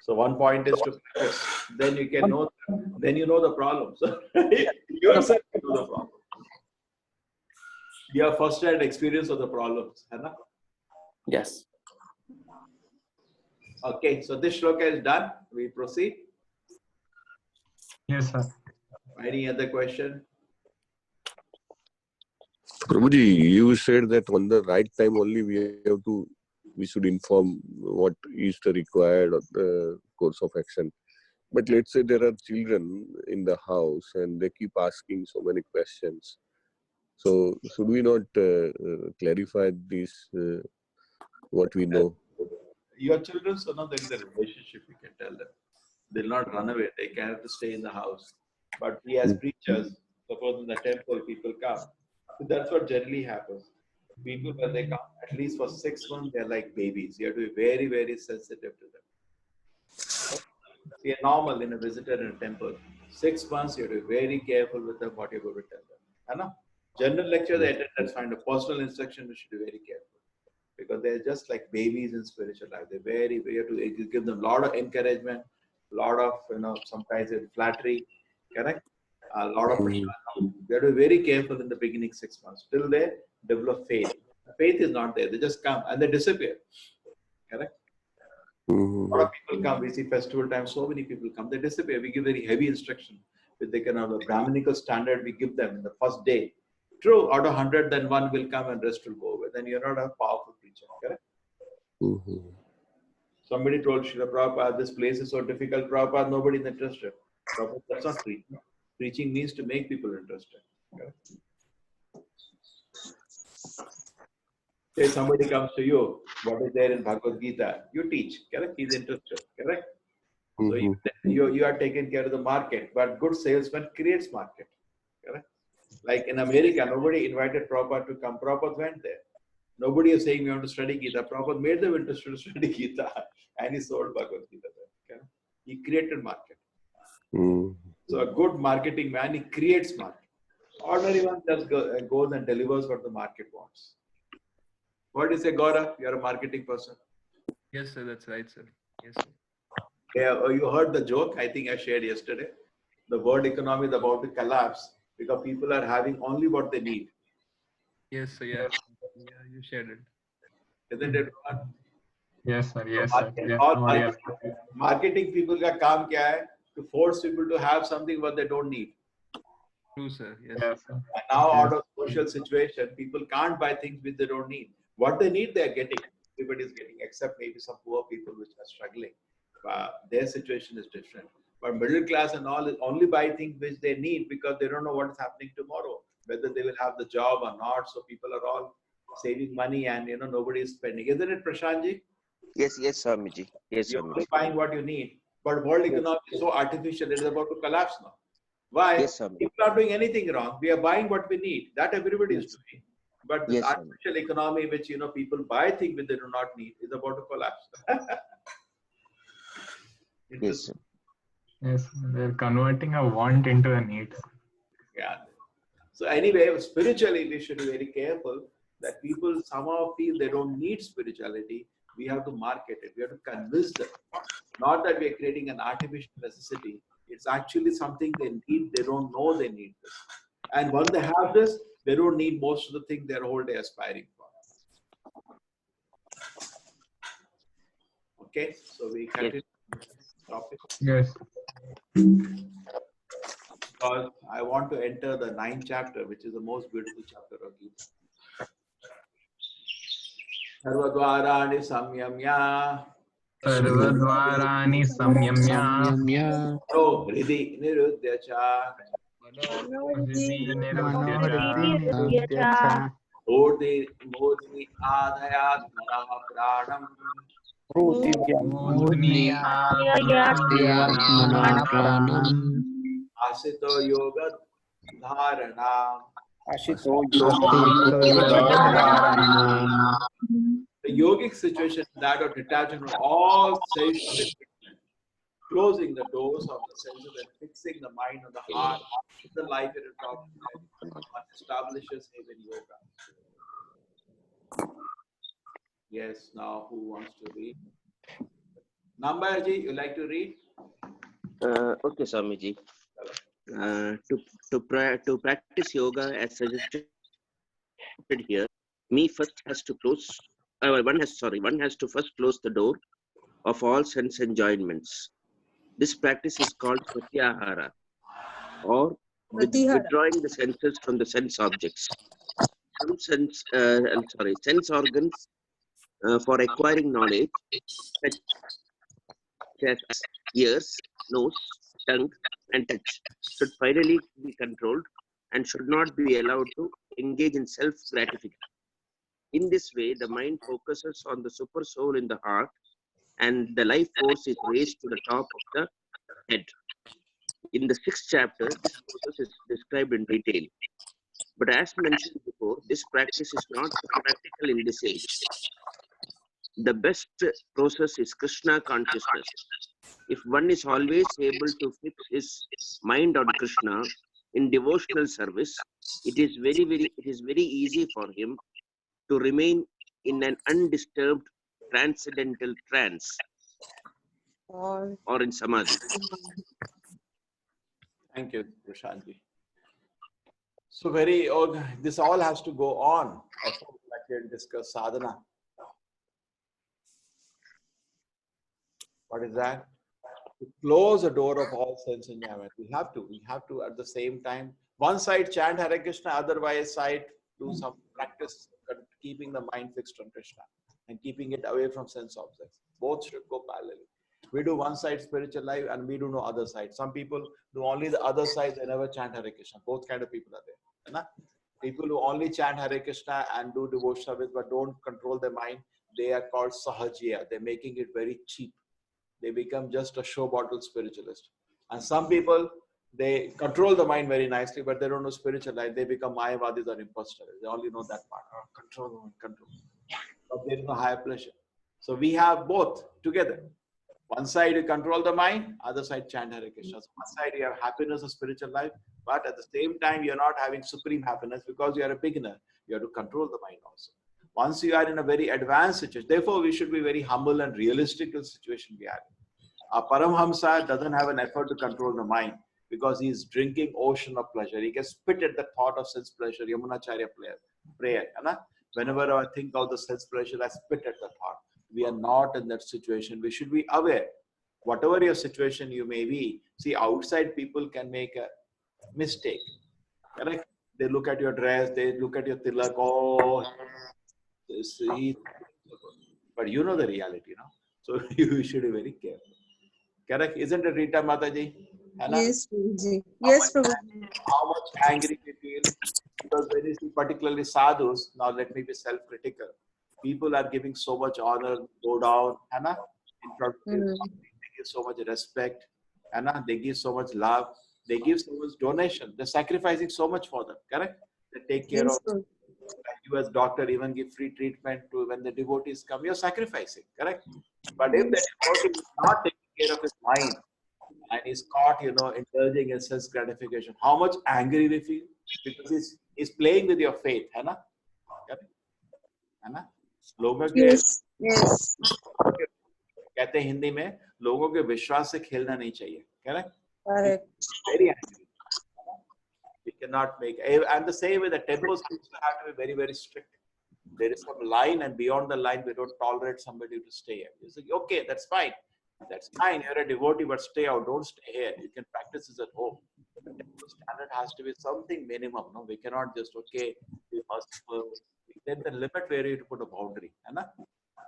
So one point is to practice. Then you can know. Then you know the problems. Yourself you know the problem. You have first-hand experience of the problems, Hannah. Yes. Okay, so this shloka is done. We proceed. Yes, sir. Any other question? Prabhuji, you said that on the right time only we should inform what is the required course of action. But let's say there are children in the house and they keep asking so many questions. So should we not clarify this, what we know? Your children, so now there is a relationship, you can tell them. They'll not run away. They can have to stay in the house. But we as preachers, suppose in the temple, people come. So that's what generally happens. People, when they come, at least for 6 months, they're like babies. You have to be very, very sensitive to them. See, normal in a visitor in a temple, 6 months, you have to be very careful with them, what you're going to tell them. I know. General lecture, they attend, that's fine. The personal instruction, you should be very careful. Because they're just like babies in spiritual life. They're we have to give them a lot of encouragement, a lot of, sometimes flattery, correct? A lot of pressure. They have to be very careful in the beginning 6 months. Till they develop faith. Faith is not there. They just come and they disappear. Correct? A lot of people come. We see festival time, so many people come. They disappear. We give very heavy instruction. With the kind of a Brahminical standard we give them in the first day. True, out of 100, then one will come and rest will go away. Then you're not a powerful preacher, correct? Somebody told Srila Prabhupada, this place is so difficult, Prabhupada, nobody's interested. Prabhupada, that's not preaching. Preaching means to make people interested. Correct? Say somebody comes to you, what is there in Bhagavad Gita? You teach, correct? He's interested, correct? So you are taking care of the market, but good salesman creates market, correct? Like in America, nobody invited Prabhupada to come. Prabhupada went there. Nobody is saying we want to study Gita. Prabhupada made them interested to study Gita and he sold Bhagavad Gita there. Okay? He created market. So a good marketing man, he creates market. Ordinary one just goes and delivers what the market wants. What do you say, Gaurav? You are a marketing person. Yes, sir. That's right, sir. Yes, sir. Yeah, you heard the joke I think I shared yesterday. The world economy is about to collapse because people are having only what they need. Yes, sir. Yeah, you shared it. Isn't it? Yes, sir. Yes, sir. Marketing people का काम क्या है? To force people to have something what they don't need. True, sir. Yes. Sir. And now out of social situation, people can't buy things which they don't need. What they need, they are getting. Everybody is getting, except maybe some poor people which are struggling. Their situation is different. But middle class and all only buy things which they need because they don't know what is happening tomorrow, whether they will have the job or not. So people are all saving money and nobody is spending. Isn't it, Prashantji? Yes, Swamiji. Yes, You're Swamiji. only buying what you need. But world economy is so artificial, it is about to collapse now. Why? Yes, Swamiji. People are not doing anything wrong. We are buying what we need. That everybody is doing. But this artificial economy, which people buy things which they do not need, is about to collapse. Yes, sir. Yes, they're converting a want into a need. Yeah. So anyway, spiritually, we should be very careful that people somehow feel they don't need spirituality. We have to market it. We have to convince them. Not that we are creating an artificial necessity. It's actually something they need. They don't know they need this. And when they have this, they don't need most of the things they're whole day aspiring for. Okay, so we continue this topic. Yes. Because I want to enter the 9th chapter, which is the most beautiful chapter of Gita. Sarvadvarani samyamya. Sarvadvarani samyamya. Oh, Hridi niruddhyacha. Hridhi Manohriti nirudhya Nirudhyacha. Murti adhayat manaha pranam. Mudni Mana pranam. Asito yoga dharana. Ashito Yogadharanam. The yogic situation is that of detachment from all sensual, closing the doors of the senses and fixing the mind on the heart. The life it is talking about. One establishes even yoga. Yes, now who wants to read? Nambarji, you like to read? Okay, Swamiji. To practice yoga as suggested here, one has to first close the door of all sense enjoyments. This practice is called pratyahara, or withdrawing the senses from the sense objects. Some sense organs for acquiring knowledge, such as ears, nose, tongue, and touch, should finally be controlled and should not be allowed to engage in self-gratification. In this way, the mind focuses on the super soul in the heart, and the life force is raised to the top of the head. In the 6th chapter, this process is described in detail. But as mentioned before, this practice is not practical in this age. The best process is Krishna consciousness. If one is always able to fix his mind on Krishna in devotional service, it is very easy for him to remain in an undisturbed transcendental trance or in samadhi. Thank you, Prashantji. So this all has to go on. I thought like we discuss sadhana. What is that? To close the door of all sense enjoyment. We have to at the same time. One side chant Hare Krishna, otherwise side do some practice keeping the mind fixed on Krishna and keeping it away from sense objects. Both should go parallelly. We do one side spiritual life and we do no other side. Some people do only the other side, they never chant Hare Krishna. Both kind of people are there. People who only chant Hare Krishna and do devotional service but don't control their mind, they are called sahajiya. They're making it very cheap. They become just a show bottle spiritualist. And some people, they control the mind very nicely, but they don't know spiritual life. They become mayavadis or imposters. They only know that part. Control. But there is no higher pleasure. So we have both together. One side you control the mind, other side chant Hare Krishna. So one side you have happiness of spiritual life, but at the same time you're not having supreme happiness because you are a beginner. You have to control the mind also. Once you are in a very advanced situation, therefore we should be very humble and realistic to the situation we are in. A Paramhamsa doesn't have an effort to control the mind because he is drinking ocean of pleasure. He gets spit at the thought of sense pleasure. Yamunacharya prayer. Whenever I think of the sense pleasure, I spit at the thought. We are not in that situation. We should be aware. Whatever your situation you may be, see, outside people can make a mistake. Correct? They look at your dress, they look at your tilak, but you know the reality, so you should be very careful. Correct? Isn't it, Rita Mataji? Yes, Prabhuji. Yes, Prabhuji. How much angry we feel? Because when you see particularly sadhus, now let me be self-critical. People are giving so much honor, go down, in front of people. They give so much respect, they give so much love, they give so much donation. They're sacrificing so much for them, correct? They take care of you as doctor, even give free treatment to when the devotees come. You're sacrificing, correct? But if the devotee is not taking care of his mind and is caught, indulging in sense gratification, how much angry we feel? Because he's playing with your faith, correct? Yes. Yes. कहते हैं हिंदी में लोगों के विश्वास से खेलना नहीं चाहिए. Correct? Correct. Very angry. We cannot make, and the same way the temples also have to be very, very strict. There is some line, and beyond the line, we don't tolerate somebody to stay here. You say, okay, that's fine. That's fine. You're a devotee, but stay out. Don't stay here. You can practice this at home. The temple standard has to be something minimum. No, we cannot just be merciful. Then the limit where you to put a boundary. Hai na?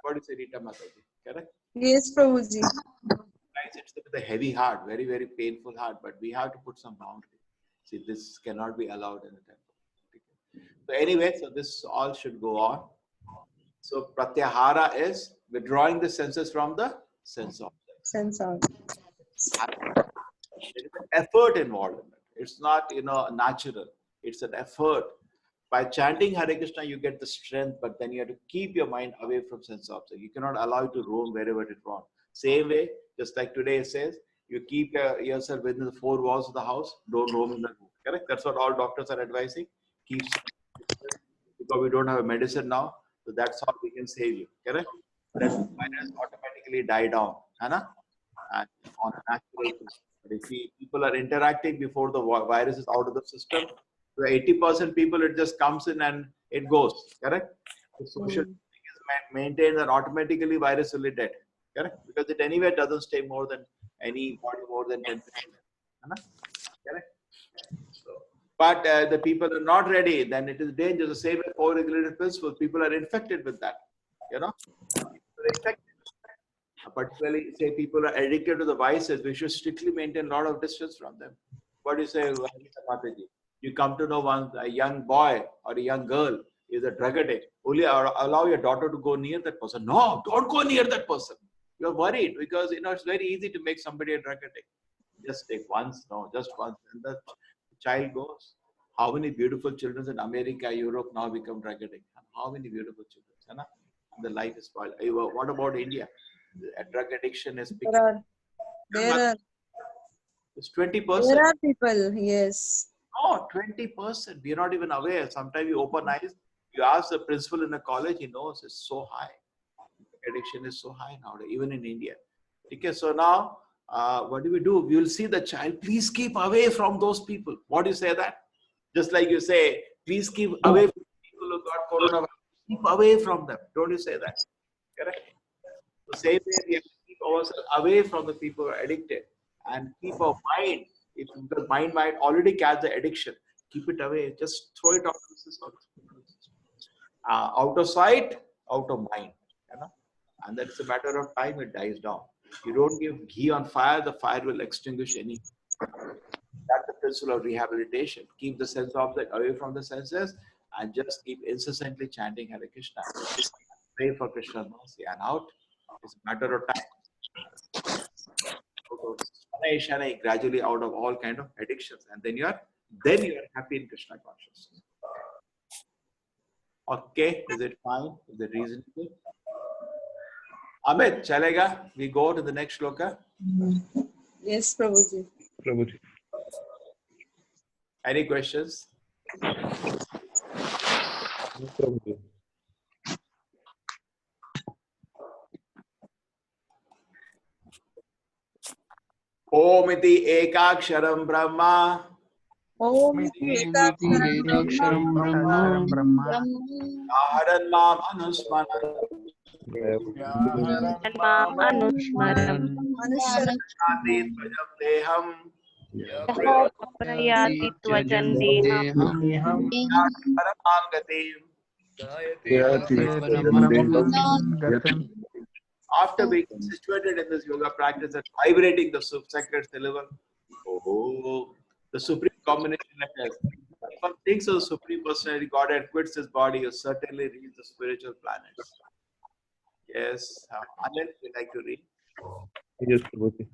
What is Rita Mataji? Correct? Yes, Prabhuji. Sometimes it's with a heavy heart, very, very painful heart, but we have to put some boundary. See, this cannot be allowed in the temple. So anyway, so this all should go on. So pratyahara is withdrawing the senses from the sense object. Sense out. There is an effort involved in it. It's not, natural. It's an effort. By chanting Hare Krishna, you get the strength, but then you have to keep your mind away from sense object. You cannot allow it to roam wherever it wants. Same way, just like today it says, you keep yourself within the four walls of the house, don't roam in the room. Correct? That's what all doctors are advising. Keep, because we don't have a medicine now, so that's how we can save you. Correct? That virus automatically die down, and on a natural basis. But if people are interacting before the virus is out of the system, so 80% people, it just comes in and it goes. Correct? The social is maintained, and automatically virus will be dead. Correct? Because it anyway doesn't stay more than any body more than 10%. Correct? So, but the people are not ready, then it is dangerous. The same as co-regulated principles, people are infected with that. People are infected. Particularly, say people are addicted to the vices, we should strictly maintain a lot of distance from them. What do you say, Mataji? You come to know a young boy or a young girl is a drug addict. Only allow your daughter to go near that person. No, don't go near that person. You're worried because it's very easy to make somebody a drug addict. Just take once, just once, and the child goes. How many beautiful children in America, Europe now become drug addicts? How many beautiful children? The life is spoiled. What about India? Drug addiction is picking. It's 20%. There are people, yes. No, 20%. We are not even aware. Sometimes you open eyes, you ask the principal in a college, he knows it's so high. Addiction is so high nowadays, even in India. Okay, so now, what do? We will see the child, please keep away from those people. What do you say that? Just like you say, please keep away from people who got coronavirus. Keep away from them. Don't you say that? Correct? The same way we have to keep ourselves away from the people who are addicted and keep our mind. If the mind might already catch the addiction, keep it away. Just throw it out of the system. Out of sight, out of mind. And that's a matter of time, it dies down. You don't give ghee on fire, the fire will extinguish any. That's the principle of rehabilitation. Keep the sense object away from the senses and just keep incessantly chanting Hare Krishna. Pray for Krishna's mercy and out. It's a matter of time. Gradually out of all kind of addictions, and then you are happy in Krishna consciousness. Okay, is it fine? Is it reasonable? Amit, chalega? We go to the next shloka. Yes, Prabhuji. Prabhuji. Any questions? Prabhuji. Om iti ekaksharam brahma. Om iti ekaksharam brahma. Aharan mam anusmaran. Prayati tvajam deham. Prayati tvajam deham. Paramam gatim. After being situated in this yoga practice and vibrating the sacred syllable, the supreme combination letters. If one thinks of the Supreme Personality Godhead quits his body, you certainly reach the spiritual planets. Yes, Anil, would you like to read? Yes, Prabhuji.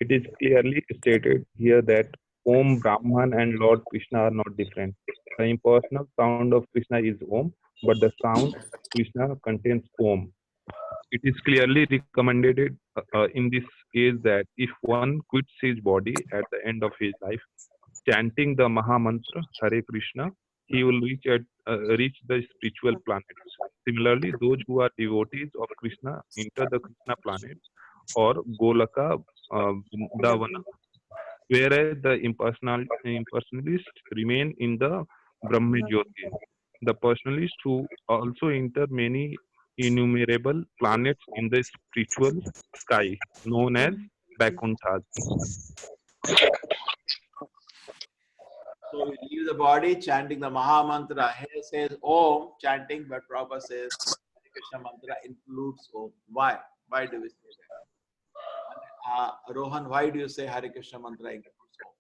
It is clearly stated here that Om Brahman and Lord Krishna are not different. The impersonal sound of Krishna is Om, but the sound of Krishna contains Om. It is clearly recommended in this case that if one quits his body at the end of his life, chanting the Maha Mantra Hare Krishna, he will reach the spiritual planets. Similarly, those who are devotees of Krishna enter the Krishna planet or Golaka Vrindavana, whereas the impersonalists remain in the Brahma Jyoti. The personalists who also enter many innumerable planets in the spiritual sky, known as Vakunthas. So we leave the body chanting the Maha Mantra. Here says Om chanting, but Prabhupada says Hare Krishna mantra includes Om. Why? Why do we say that? Rohan, why do you say Hare Krishna mantra includes Om?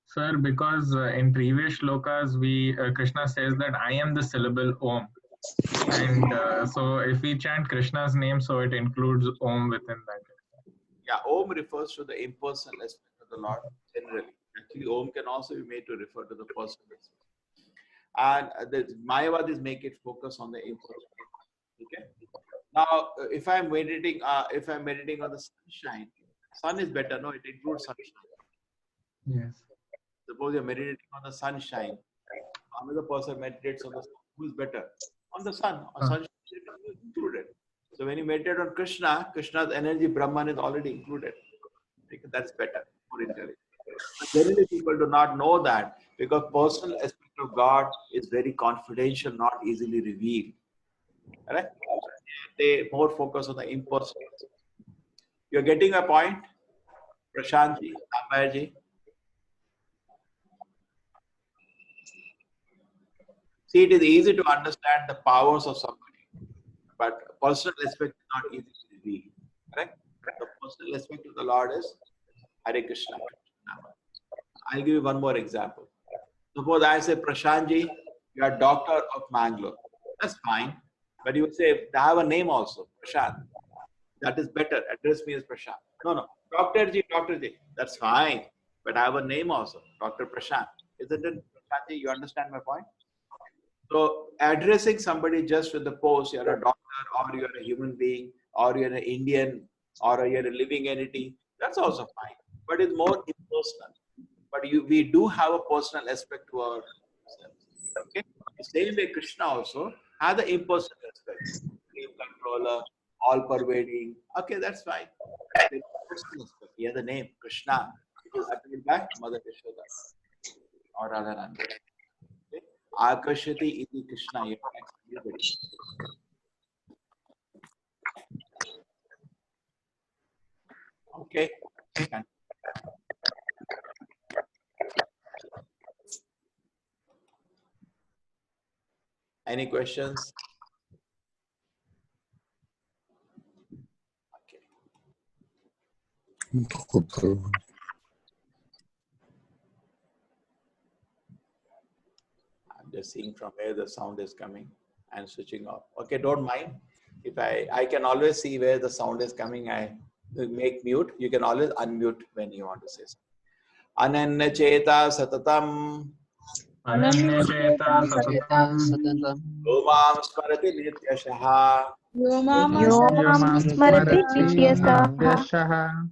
Sir, because in previous shlokas, Krishna says that I am the syllable Om. And so if we chant Krishna's name, so it includes Om within that. Yeah, Om refers to the impersonal aspect of the Lord generally. Actually, Om can also be made to refer to the personal aspect. And the Mayavadis make it focus on the impersonal. Okay. Now, if I'm meditating on the sunshine, sun is better. No, it includes sunshine. Yes. Suppose you're meditating on the sunshine. Another person meditates on the sun. Who is better? On the sun. On sunshine is included. So when you meditate on Krishna, Krishna's energy, Brahman, is already included. That's better, more intelligent. But generally, people do not know that because personal aspect of God is very confidential, not easily revealed. Right? They more focus on the impersonal. You're getting a point, Prashantji, Ambayji? See, it is easy to understand the powers of somebody, but personal aspect is not easy to reveal. Correct? The personal aspect of the Lord is Hare Krishna. I'll give you one more example. Suppose I say, Prashantji, you are doctor of Mangalore. That's fine. But you would say, I have a name also, Prashant. That is better. Address me as Prashant. No. Dr. Ji. That's fine. But I have a name also, Dr. Prashant. Isn't it, Prashantji? You understand my point? So addressing somebody just with the post, you're a doctor, or you're a human being, or you're an Indian, or you're a living entity, that's also fine. But it's more impersonal. But we do have a personal aspect to ourselves. Okay? The same way Krishna also has the impersonal aspect. Supreme controller, all pervading. Okay, that's fine. The personal aspect. He has the name Krishna. It is uttered by Mother Yashoda or Radha. Okay? Akashati iti Krishna. Everybody. Okay. Any questions? Okay. I'm just seeing from where the sound is coming and switching off. Okay, don't mind. If I can always see where the sound is coming. I make mute. You can always unmute when you want to say something. Ananya cheta satatam. Ananya cheta satatam. Yomam smarati nityashaha. Yomam smarati nityasaha.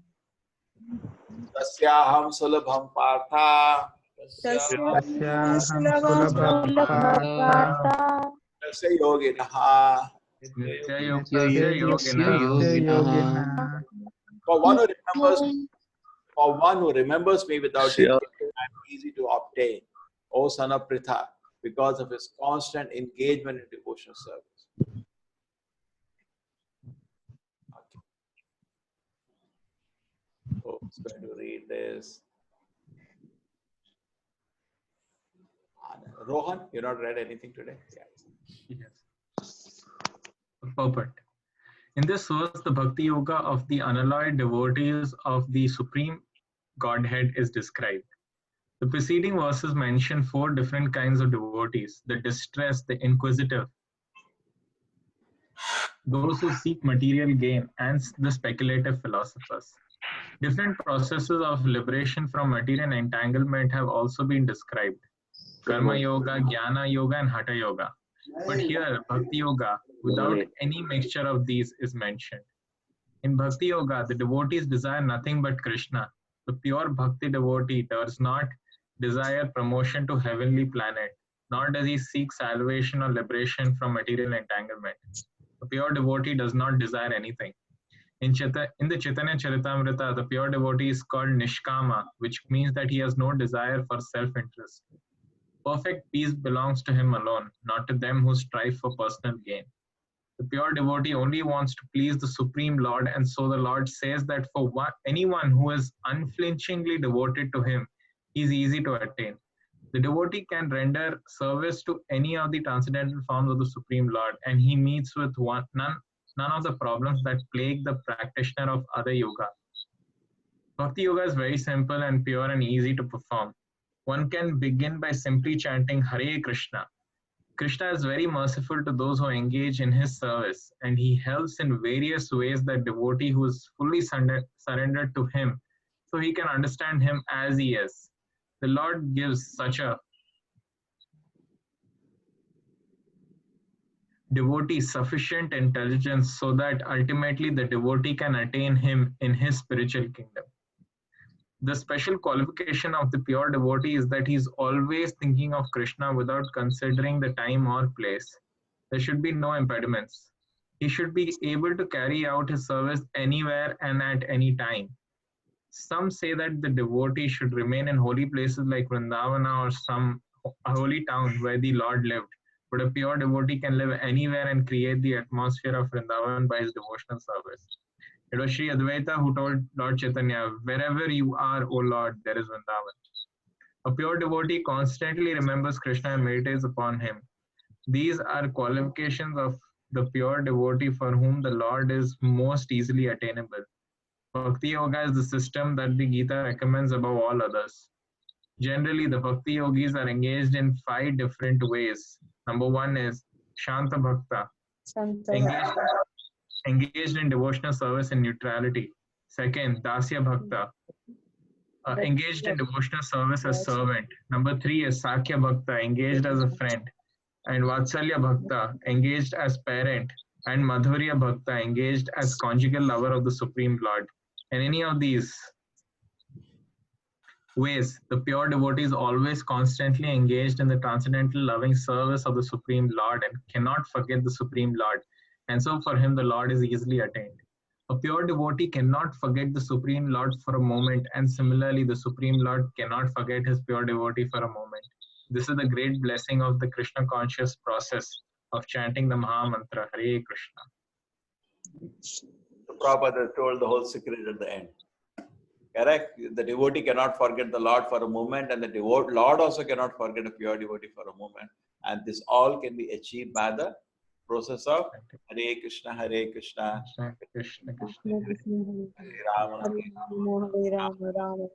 Tasyaham sulabham partha. Tasyaham sulabham partha. Tasya yoginaha. Nityayuktasya yogina. For one who remembers me without denying, I am easy to obtain, O son of Pritha, because of his constant engagement in devotional service. Okay. Oh, it's going to read this. Rohan, you not read anything today? Yeah. Yes. Perfect. In this verse, the Bhakti Yoga of the unalloyed devotees of the Supreme Godhead is described. The preceding verses mention 4 different kinds of devotees: the distressed, the inquisitive, those who seek material gain, and the speculative philosophers. Different processes of liberation from material entanglement have also been described: Karma Yoga, Jnana Yoga, and Hatha Yoga. But here, Bhakti Yoga, without any mixture of these, is mentioned. In Bhakti Yoga, the devotees desire nothing but Krishna. The pure Bhakti devotee does not desire promotion to heavenly planet, nor does he seek salvation or liberation from material entanglement. A pure devotee does not desire anything. In the Chaitanya Charitamrita, the pure devotee is called Nishkama, which means that he has no desire for self-interest. Perfect peace belongs to him alone, not to them who strive for personal gain. The pure devotee only wants to please the Supreme Lord, and so the Lord says that for anyone who is unflinchingly devoted to him, he is easy to attain. The devotee can render service to any of the transcendental forms of the Supreme Lord, and he meets with none of the problems that plague the practitioner of other yoga. Bhakti yoga is very simple and pure and easy to perform. One can begin by simply chanting Hare Krishna. Krishna is very merciful to those who engage in his service, and he helps in various ways that devotee who is fully surrendered to him, so he can understand him as he is. The Lord gives such a devotee sufficient intelligence so that ultimately the devotee can attain him in his spiritual kingdom. The special qualification of the pure devotee is that he is always thinking of Krishna without considering the time or place. There should be no impediments. He should be able to carry out his service anywhere and at any time. Some say that the devotee should remain in holy places like Vrindavana or some holy town where the Lord lived. But a pure devotee can live anywhere and create the atmosphere of Vrindavan by his devotional service. It was Sri Advaita who told Lord Chaitanya, wherever you are, O Lord, there is Vrindavan. A pure devotee constantly remembers Krishna and meditates upon him. These are qualifications of the pure devotee for whom the Lord is most easily attainable. Bhakti Yoga is the system that the Gita recommends above all others. Generally, the Bhakti Yogis are engaged in 5 different ways. Number 1 is Shanta Bhakta, engaged in devotional service and neutrality. Second, Dasya Bhakta, engaged in devotional service as servant. Number 3 is Sakya Bhakta, engaged as a friend. And Vatsalya Bhakta, engaged as parent. And Madhurya Bhakta, engaged as conjugal lover of the Supreme Lord. In any of these ways, the pure devotee is always constantly engaged in the transcendental loving service of the Supreme Lord and cannot forget the Supreme Lord. And so for him, the Lord is easily attained. A pure devotee cannot forget the Supreme Lord for a moment, and similarly, the Supreme Lord cannot forget his pure devotee for a moment. This is the great blessing of the Krishna conscious process of chanting the Maha Mantra, Hare Krishna. The Prabhupada told the whole secret at the end. Correct? The devotee cannot forget the Lord for a moment, and the Lord also cannot forget a pure devotee for a moment. And this all can be achieved by the process of Hare Krishna, Hare Krishna, Krishna Krishna, Hare Rama, Rama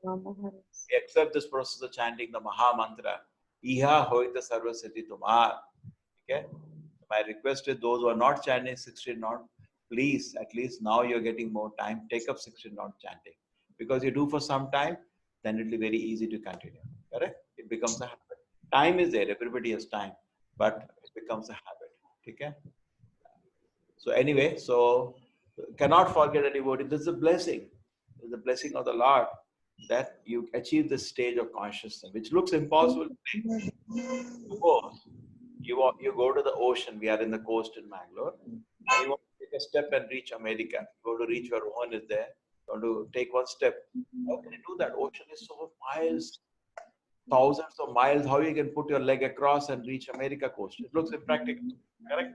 Rama. We accept this process of chanting the Maha Mantra. Iha hoita sarvasati tumar. Okay? My request is those who are not chanting 16 knot, please, at least now you're getting more time, take up 16 knot chanting. Because you do for some time, then it will be very easy to continue. Correct? It becomes a habit. Time is there, everybody has time, but it becomes a habit. Okay? So anyway, so cannot forget a devotee. This is a blessing. This is the blessing of the Lord that you achieve this stage of consciousness, which looks impossible. Suppose you go to the ocean. We are in the coast in Mangalore. And you want to take a step and reach America. You want to reach where Rohan is there. You want to take one step. How can you do that? Ocean is so miles, thousands of miles. How you can put your leg across and reach America coast? It looks impractical. Correct?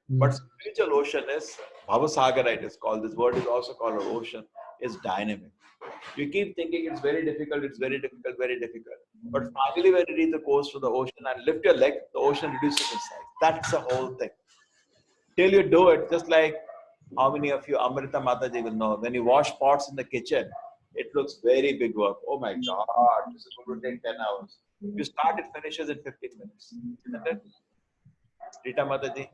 But spiritual ocean is Bhavasagara, it is called. This word is also called an ocean, is dynamic. You keep thinking it's very difficult, it's very difficult, very difficult. But finally, when you reach the coast of the ocean and lift your leg, the ocean reduces in size. That's the whole thing. Till you do it, just like how many of you, Amrita Mataji will know, when you wash pots in the kitchen, it looks very big work. Oh my God, this is going to take 10 hours. You start, it finishes in 15 minutes. Isn't it? Rita Mataji?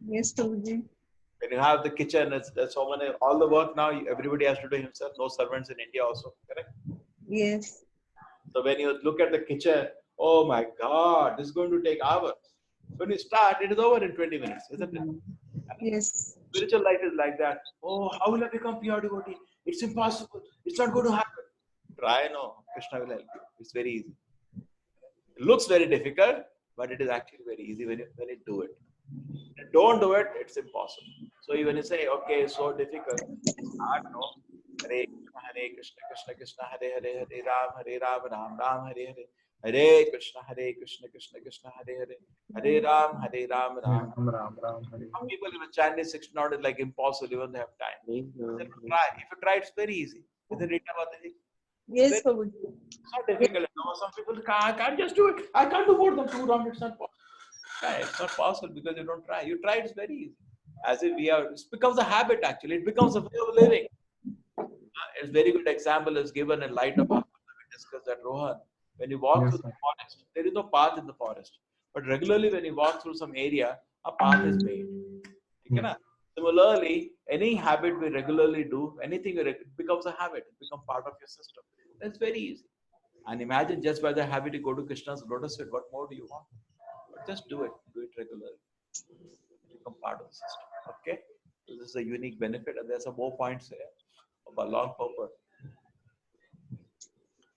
Yes, Prabhuji. When you have the kitchen, there's so many, all the work now, everybody has to do himself. No servants in India also, correct? Yes. So when you look at the kitchen, oh my God, this is going to take hours. When you start, it is over in 20 minutes, isn't it? Yes. Spiritual life is like that. Oh, how will I become pure devotee? It's impossible. It's not going to happen. Try, no. Krishna will help you. It's very easy. It looks very difficult, but it is actually very easy when you do it. If you don't do it, it's impossible. So even you say, okay, it's so difficult, I don't know. Hare Krishna, Krishna Krishna, Hare Hare, Hare Ram, Ram Ram, Hare Hare. Hare Krishna, Krishna Krishna, Hare Hare. Hare Ram, Ram Ram. Some people even chant this 6 notes like impossible, even they have time. Then try. If you try, it's very easy. Isn't it about the Yes, Prabhuji. It's not difficult. Some people I can't just do it. I can't do more than 2 rounds. It's not possible. It's not possible because you don't try. You try, it's very easy. As if it becomes a habit actually. It becomes a way of living. A very good example is given in light of Bhagavad. We discussed that, Rohan. When you walk through the forest, there is no path in the forest. But regularly when you walk through some area, a path is made. Similarly, any habit we regularly do, anything it becomes a habit. It becomes part of your system. That's very easy. And imagine just by the habit you go to Krishna's lotus feet, what more do you want? But just do it. Do it regularly. Become part of the system. Okay? So this is a unique benefit, and there's some more points here of a long purpose.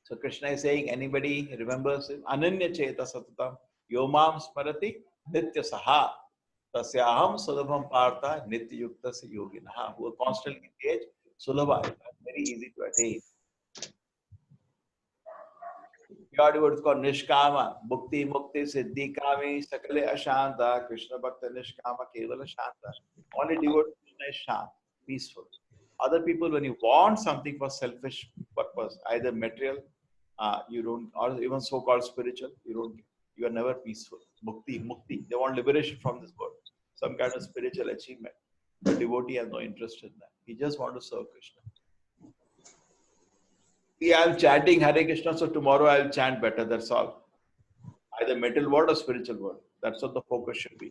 So Krishna is saying, anybody remembers him? Ananya Cheta Satatam Yomam Smarati Nitya Saha Tasyaham Sulabham Partha Nitya Yukta Se Yoginaha, who are constantly engaged, Sulabha, very easy to attain. Pure words called Nishkama, Bhukti, Mukti, Siddhi, Kami, Sakale Ashanta, Krishna Bhakta Nishkama, Kevala Shanta. Only devotee Krishna is Shant, peaceful. Other people, when you want something for selfish purpose, either material, you don't, or even so-called spiritual, you are never peaceful. Bhukti, Mukti, they want liberation from this world, some kind of spiritual achievement. The devotee has no interest in that. He just wants to serve Krishna. Yeah, I'm chanting Hare Krishna, so tomorrow I'll chant better, that's all. Either mental word or spiritual word. That's what the focus should be.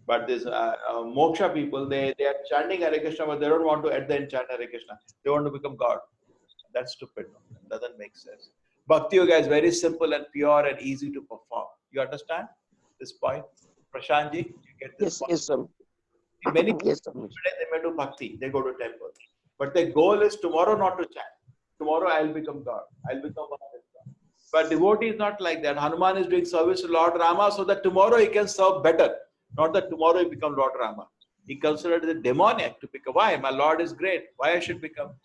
But this moksha people, they are chanting Hare Krishna, but they don't want to at the end chant Hare Krishna. They want to become God. That's stupid. That doesn't make sense. Bhakti Yoga is very simple and pure and easy to perform. You understand this point? Prashantji, you get this point? Yes, sir. Many people, they may do bhakti, they go to temple. But their goal is tomorrow not to chant. Tomorrow I'll become God. I'll become one with God. But devotee is not like that. Hanuman is doing service to Lord Rama so that tomorrow he can serve better. Not that tomorrow he become Lord Rama. He considered it demoniac to become. Why? My Lord is great. Why I should become?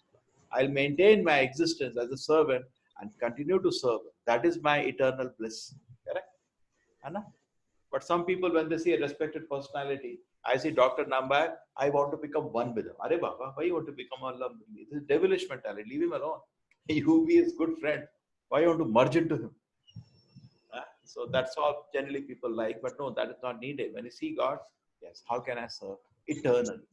I'll maintain my existence as a servant and continue to serve. That is my eternal bliss. Correct? Anna? But some people, when they see a respected personality, I see Dr. Nambayar, I want to become one with him. Are Baba, why you want to become Allah? This is devilish mentality. Leave him alone. You be his good friend. Why you want to merge into him? So that's all generally people like. But no, that is not needed. When you see God, yes, how can I serve? Eternally.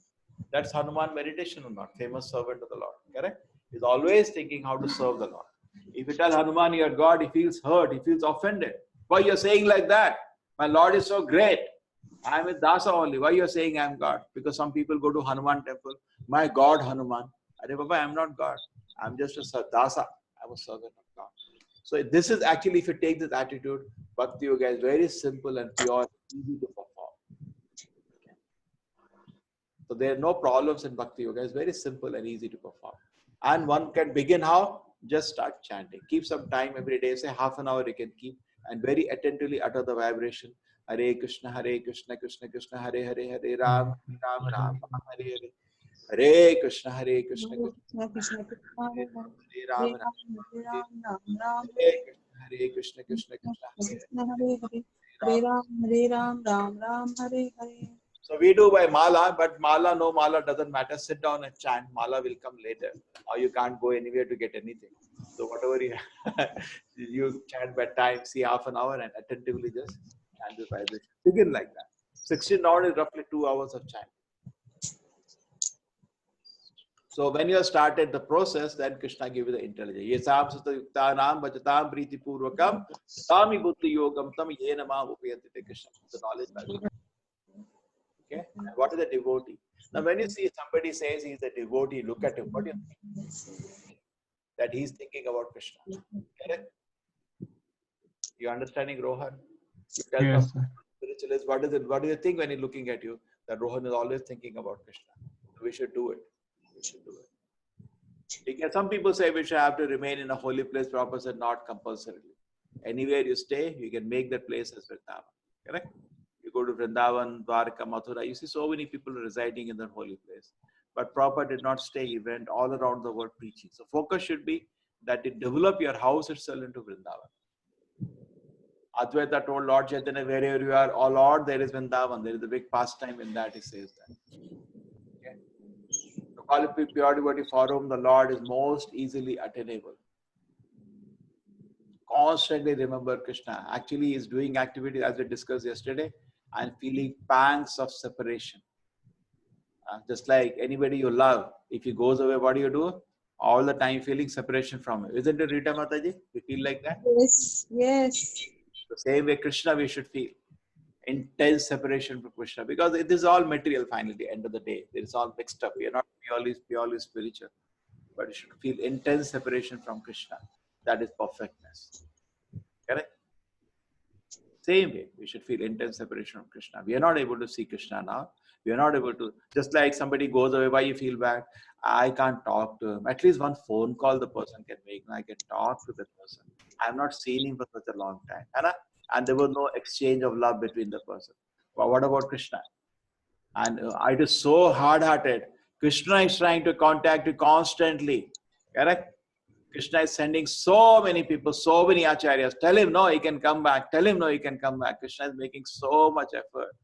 That's Hanuman meditation or not. Famous servant of the Lord. Correct? He's always thinking how to serve the Lord. If you tell Hanuman you are God, he feels hurt. He feels offended. Why you're saying like that? My Lord is so great. I am a Dasa only. Why you're saying I am God? Because some people go to Hanuman temple. My God, Hanuman. Are Baba, I am not God. I am just a Dasa. I am a servant of God. So this is actually, if you take this attitude, Bhakti Yoga is very simple and pure, easy to perform. Okay. So there are no problems in Bhakti Yoga. It's very simple and easy to perform. And one can begin how? Just start chanting. Keep some time every day. Say half an hour you can keep. And very attentively utter the vibration. Hare Krishna, Krishna Krishna, Hare Hare, Hare Ram, Ram Ram, Hare Hare. Hare Krishna, Krishna Krishna, Hare Ram, Ram. Hare Krishna, Krishna Hare Ram, Ram, Hare Hare. So we do by mala, but mala, no mala doesn't matter. Sit down and chant. Mala will come later, or you can't go anywhere to get anything. So whatever you chant by time, see half an hour and attentively just chant the vibration. Begin like that. 16 hours is roughly 2 hours of chanting. So when you have started the process, then Krishna gives you the intelligence. Yesam sutta yuktanam bhajatam priti purvakam tami buddhi yogam tam yenama upayati Krishna. The knowledge by Krishna. Okay? And what is a devotee? Now when you see somebody says he's a devotee, look at him. What do you think? That he's thinking about Krishna. Correct? You understanding, Rohan? You tell Yes, some spiritualist, what do you think when he's looking at you? That Rohan is always thinking about Krishna. We should do it. We should do it. Because some people say we should have to remain in a holy place, proper said not compulsorily. Anywhere you stay, you can make that place as Vrindavan. Correct? You go to Vrindavan, Dwarka, Mathura, you see so many people residing in that holy place. But Prabhupada did not stay, he went all around the world preaching. So focus should be that you develop your house itself into Vrindavan. Advaita told Lord Chaitanya, wherever you are, oh Lord, there is Vrindavan. There is a big pastime in that, he says that. Okay? To call it pure devotee for whom the Lord is most easily attainable. Constantly remember Krishna. Actually, he is doing activity as we discussed yesterday and feeling pangs of separation. Just like anybody you love, if he goes away, what do you do? All the time feeling separation from him. Isn't it, Rita Mataji? You feel like that? Yes, yes. The same way Krishna we should feel. Intense separation from Krishna. Because it is all material finally, end of the day. It is all mixed up. We are not purely spiritual. But you should feel intense separation from Krishna. That is perfectness. Correct? Same way, we should feel intense separation from Krishna. We are not able to see Krishna now. We are not able to, just like somebody goes away, why you feel bad? I can't talk to him. At least one phone call the person can make. I can talk to the person. I have not seen him for such a long time. And there was no exchange of love between the person. But what about Krishna? And it is so hard-hearted. Krishna is trying to contact you constantly. Correct? Krishna is sending so many people, so many acharyas. Tell him, no, he can come back. Tell him, no, he can come back. Krishna is making so much effort.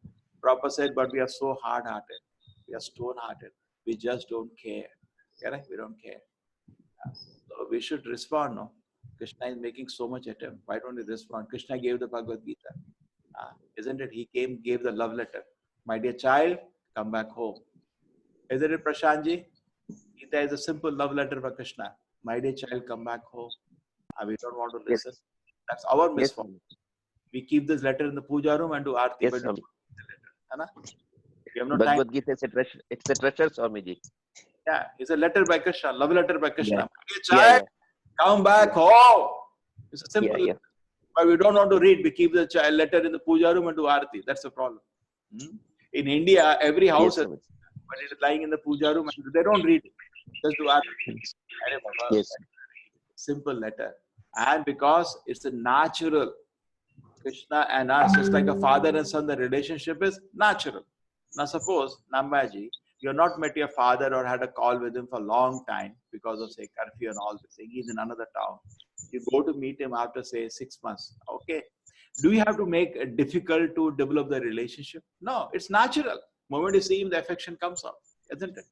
Prabhupada said, but we are so hard-hearted. We are stone-hearted. We just don't care. Correct? We don't care. So we should respond, no? Krishna is making so much attempt. Why don't we respond? Krishna gave the Bhagavad Gita. Isn't it? He gave the love letter. My dear child, come back home. Isn't it, Prashantji? Gita is a simple love letter for Krishna. My dear child, come back home. We don't want to listen. Yes. That's our misfortune. We keep this letter in the puja room and do aarti. Yes, but we have no Bhagavad time. Gita is a treasure, Swamiji. Yeah, it's a letter by Krishna, love letter by Krishna. Yeah. My dear child, come back home. It's a simple Yeah. But we don't want to read. We keep the child letter in the puja room and do aarti. That's the problem. In India, every house has, but it is lying in the puja room and they don't read it. Just do aarti. Yes. Simple letter. And because it's a natural, Krishna and us, just like a father and son, the relationship is natural. Now suppose, Nambaji, you have not met your father or had a call with him for a long time because of, say, curfew and all this thing. He's in another town. You go to meet him after, say, 6 months. Okay. Do you have to make it difficult to develop the relationship? No, it's natural. The moment you see him, the affection comes up. Isn't it?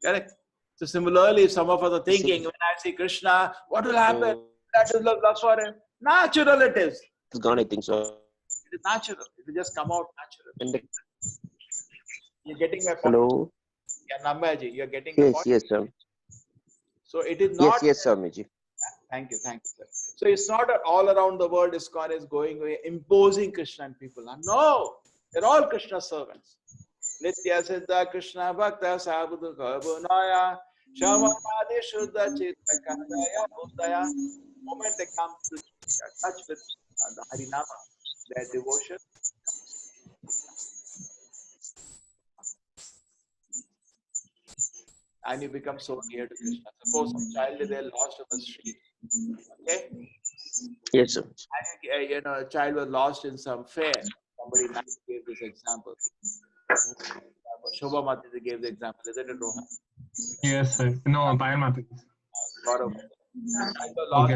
Correct. So similarly, if some of us are thinking, when I see Krishna, what will happen? That is love for him. Natural it is. It's gone, I think so. It is natural. It will just come out natural. You're getting my point? Hello? Yeah, Nambaji, you're getting my point? Yes, sir. So it is not... Yes, Swamiji. Thank you, sir. So it's not that all around the world ISKCON is going away, imposing Krishna on people. No, they're all Krishna servants. Nitya Siddha Krishna Bhakta Sabhudu Garbunaya Shamanadi Shuddha Chitta Kandaya Uddaya. The moment they come to touch with the Harinama, their devotion and you become so near to Krishna. Suppose some child is there lost on the street. Okay? Yes, sir. And a child was lost in some fair. Somebody gave this example. Shobha Mataji gave the example. Isn't it, Rohan? Yes, sir. No, Payal Mataji.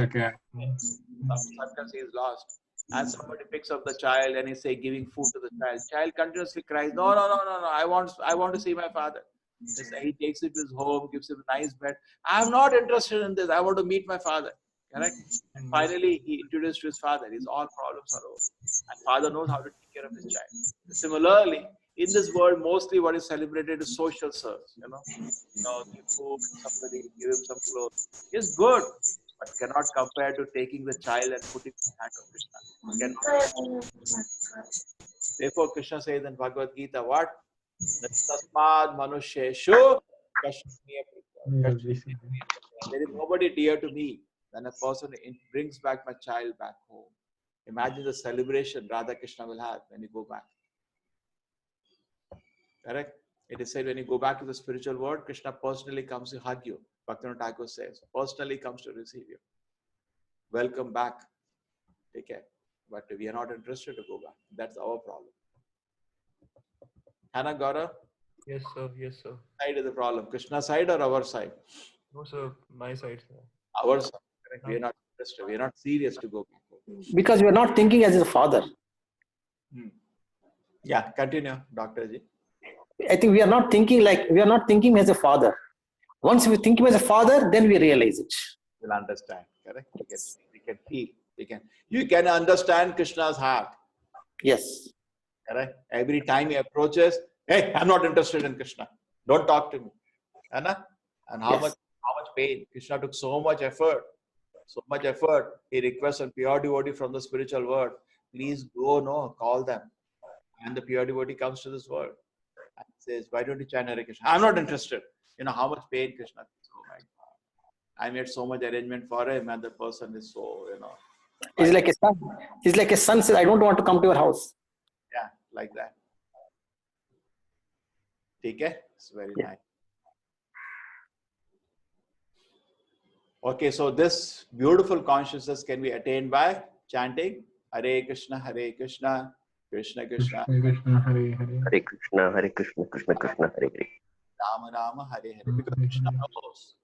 Okay. Some circus is lost. And somebody picks up the child and is giving food to the child. Child continuously cries, no. I want to see my father. He takes it to his home, gives him a nice bed. I'm not interested in this. I want to meet my father. Correct? And finally, he introduced to his father. His all problems are over. And father knows how to take care of his child. Similarly, in this world, mostly what is celebrated is social service. Give food to somebody, give him some clothes. It's good, but cannot compare to taking the child and putting in the hand of Krishna. Therefore, Krishna says in Bhagavad Gita, what? Tasmad manusheshu there is nobody dear to me than a person who brings back my child back home. Imagine the celebration Radha Krishna will have when you go back. Correct? It is said when you go back to the spiritual world, Krishna personally comes to hug you. Bhaktivinoda Thakur says, personally comes to receive you. Welcome back. Okay, but we are not interested to go back. That's our problem. Hannah, Gaurav? Yes, sir. Yes, sir. Side is the problem. Krishna side or our side? No, sir. My side, sir. Our side. Correct. We are not interested. We are not serious to go back. Because we are not thinking as a father. Yeah, continue, Dr. Ji. I think we are not thinking as a father. Once we think as a father, then we realize it. We'll understand. Correct. We can feel. You can understand Krishna's heart. Yes. Correct. Every time he approaches, hey, I'm not interested in Krishna. Don't talk to me. Anna? And how much pain. Krishna took so much effort. So much effort. He requests a pure devotee from the spiritual world. Please go, call them. And the pure devotee comes to this world and says, why don't you chant Hare Krishna? I'm not interested. You know how much pain Krishna takes. Oh my God. I made so much arrangement for him, and the person is so, He's like a son. He's like a son says, I don't want to come to your house. Yeah, like that. Okay? It's very nice. Okay, so this beautiful consciousness can be attained by chanting Hare Krishna, Krishna Krishna, Krishna, Hare Hare. Hare Krishna, Krishna Krishna, Hare Hare. Rama Rama, Hare Hare. Because Krishna knows.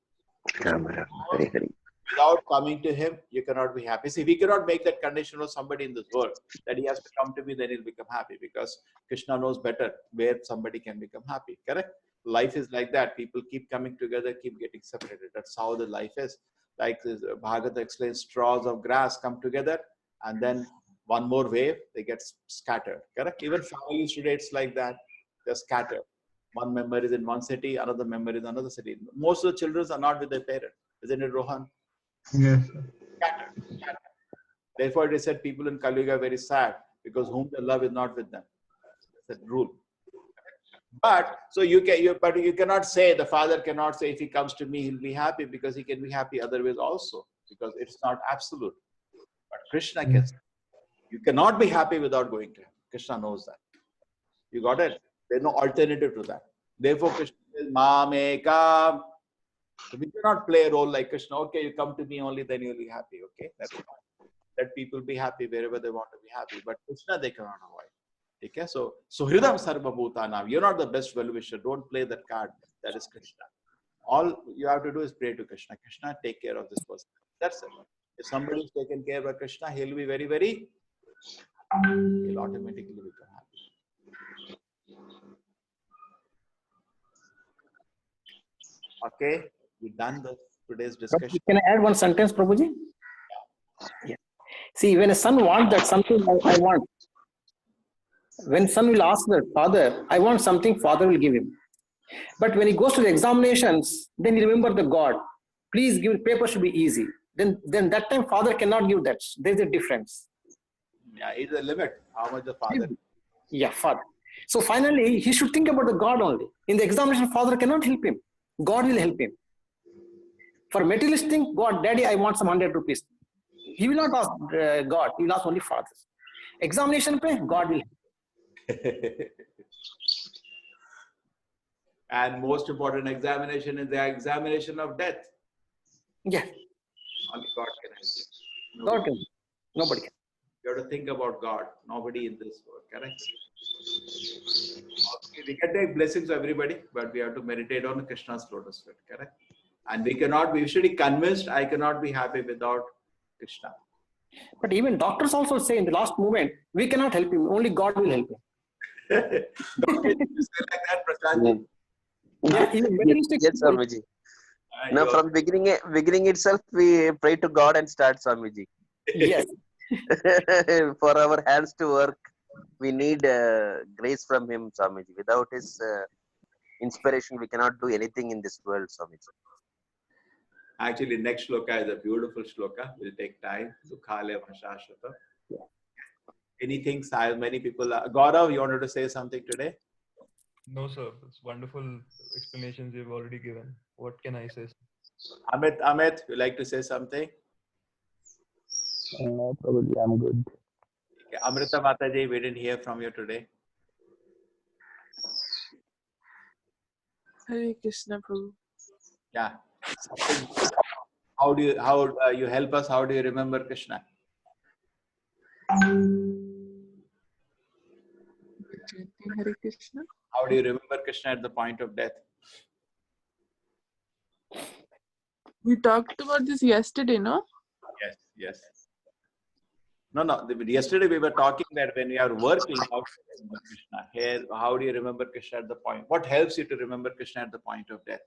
Rama Rama, Hare Hare. Without coming to him, you cannot be happy. See, we cannot make that condition of somebody in this world that he has to come to me, then he'll become happy, because Krishna knows better where somebody can become happy. Correct? Life is like that. People keep coming together, keep getting separated. That's how the life is. Like Bhagavad explains, straws of grass come together, and then one more wave, they get scattered. Correct? Even families today, it's like that. They're scattered. One member is in one city, another member is in another city. Most of the children are not with their parents. Isn't it, Rohan? Yes. Scattered. Therefore, it is said people in Kali Yuga are very sad, because whom they love is not with them. That's the rule. But so you cannot say, the father cannot say, if he comes to me, he'll be happy, because he can be happy other ways also, because it's not absolute. But Krishna can say, you cannot be happy without going to him. Krishna knows that. You got it? There's no alternative to that. Therefore, Krishna says, Mamekam. So we cannot play a role like Krishna. Okay, you come to me only, then you'll be happy. Okay, that's fine. Let people be happy wherever they want to be happy. But Krishna, they cannot avoid. Okay, so Hridam Sarva Bhutanam. You're not the best well-wisher. Don't play that card. That is Krishna. All you have to do is pray to Krishna. Krishna, take care of this person. That's it. If somebody is taken care by Krishna, he'll be very, very, he'll automatically become happy. Okay, we're done with today's discussion. Can I add one sentence, Prabhuji? Yeah. See, when a son wants that something I want, when son will ask the father, I want something, father will give him. But when he goes to the examinations, then he remember the God. Please give, paper should be easy. Then that time father cannot give that. There's a difference. Yeah, it's a limit. How much the father? Yeah, father. So finally, he should think about the God only. In the examination, father cannot help him. God will help him. For materialistic thing, God, daddy, I want some 100 rupees. He will not ask God. He will ask only father. Examination, God will help. And most important examination is the examination of death. Yeah. Only God can help you. God can. Nobody can. You have to think about God. Nobody in this world. Correct? Okay, we can take blessings of everybody, but we have to meditate on Krishna's lotus feet. Correct? And we cannot be usually convinced, I cannot be happy without Krishna. But even doctors also say in the last moment, we cannot help him. Only God will help him. Don't you say like that, Prashant? Yeah, yes, Swamiji. No, from beginning itself, we pray to God and start, Swamiji. Yes. For our hands to work, we need grace from Him, Swamiji. Without His inspiration, we cannot do anything in this world, Swamiji. Actually, next shloka is a beautiful shloka. We'll take time. Dukhale Vashashata. Anything, many people. Gaurav, you wanted to say something today? No, sir. It's wonderful explanations you've already given. What can I say? Amit, you like to say something? No, probably I'm good. Okay. Amrita Mataji, we didn't hear from you today. Hare Krishna, Prabhu. Yeah. How you help us? How do you remember Krishna? Hare Krishna. How do you remember Krishna at the point of death? We talked about this yesterday, no? Yes, yes. No. Yesterday we were talking that when you are working, how do you remember Krishna? Here, how do you remember Krishna at the point? What helps you to remember Krishna at the point of death?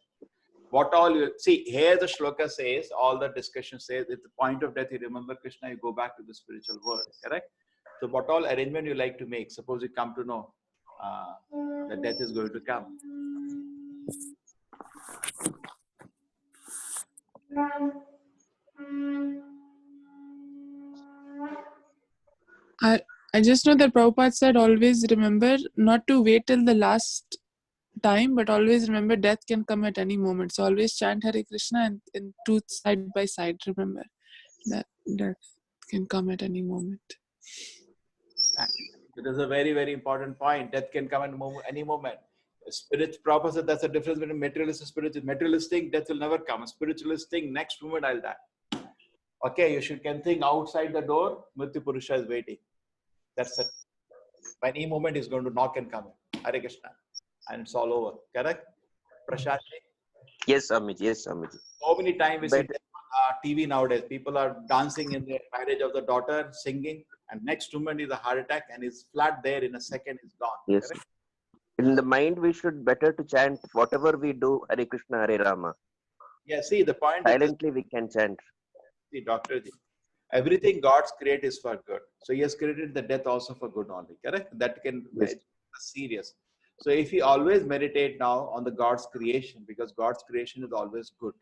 What all you see here, the shloka says, all the discussion says, at the point of death, you remember Krishna, you go back to the spiritual world, correct? So, what all arrangement you like to make? Suppose you come to know that death is going to come. I just know that Prabhupada said always remember not to wait till the last time, but always remember death can come at any moment. So always chant Hare Krishna and truth side by side. Remember that death can come at any moment. It is a very, very important point. Death can come at any moment. Spirit, Prabhupada said that's the difference between materialist and spiritual. Materialistic, death will never come. Spiritualistic, next moment I'll die. Okay, you can think outside the door, Mrityu Purusha is waiting. That's it. By any moment, he's going to knock and come in. Hare Krishna. And it's all over. Correct? Prashant? Yes, Amiji. Yes, Amiji. So many times we see TV nowadays. People are dancing in the marriage of the daughter, singing, and next moment is a heart attack and is flat there in a second, is gone. Yes. Correct? In the mind, we should better to chant whatever we do, Hare Krishna, Hare Rama. Yeah, see, the point silently we can chant. See, Dr. Ji, everything God's create is for good. So he has created the death also for good only, correct? That can be serious. So if we always meditate now on the God's creation, because God's creation is always good.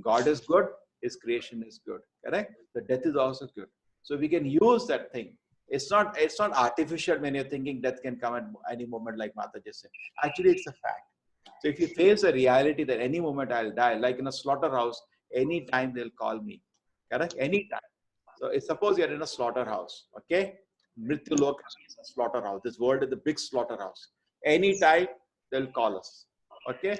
God is good, his creation is good, correct? The death is also good. So we can use that thing. It's not artificial when you're thinking death can come at any moment, like Mata just said. Actually, it's a fact. So if you face a reality that any moment I'll die, like in a slaughterhouse, anytime they'll call me, correct? Anytime. So suppose you're in a slaughterhouse, okay? Mrityu Loka is a slaughterhouse. This world is the big slaughterhouse. Anytime they'll call us, okay?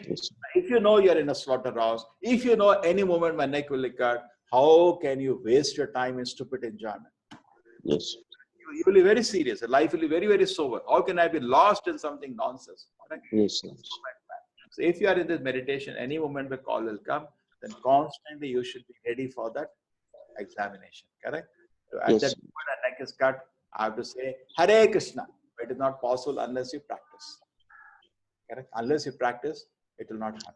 If you know you're in a slaughterhouse, if you know any moment my neck will be cut, how can you waste your time in stupid enjoyment? Yes. You will be very serious. Life will be very, very sober. How can I be lost in something nonsense? Correct? Yes. So if you are in this meditation, any moment the call will come, then constantly you should be ready for that examination. Correct? So at that moment my neck is cut, I have to say Hare Krishna. But it is not possible unless you practice. Correct? Unless you practice, it will not happen.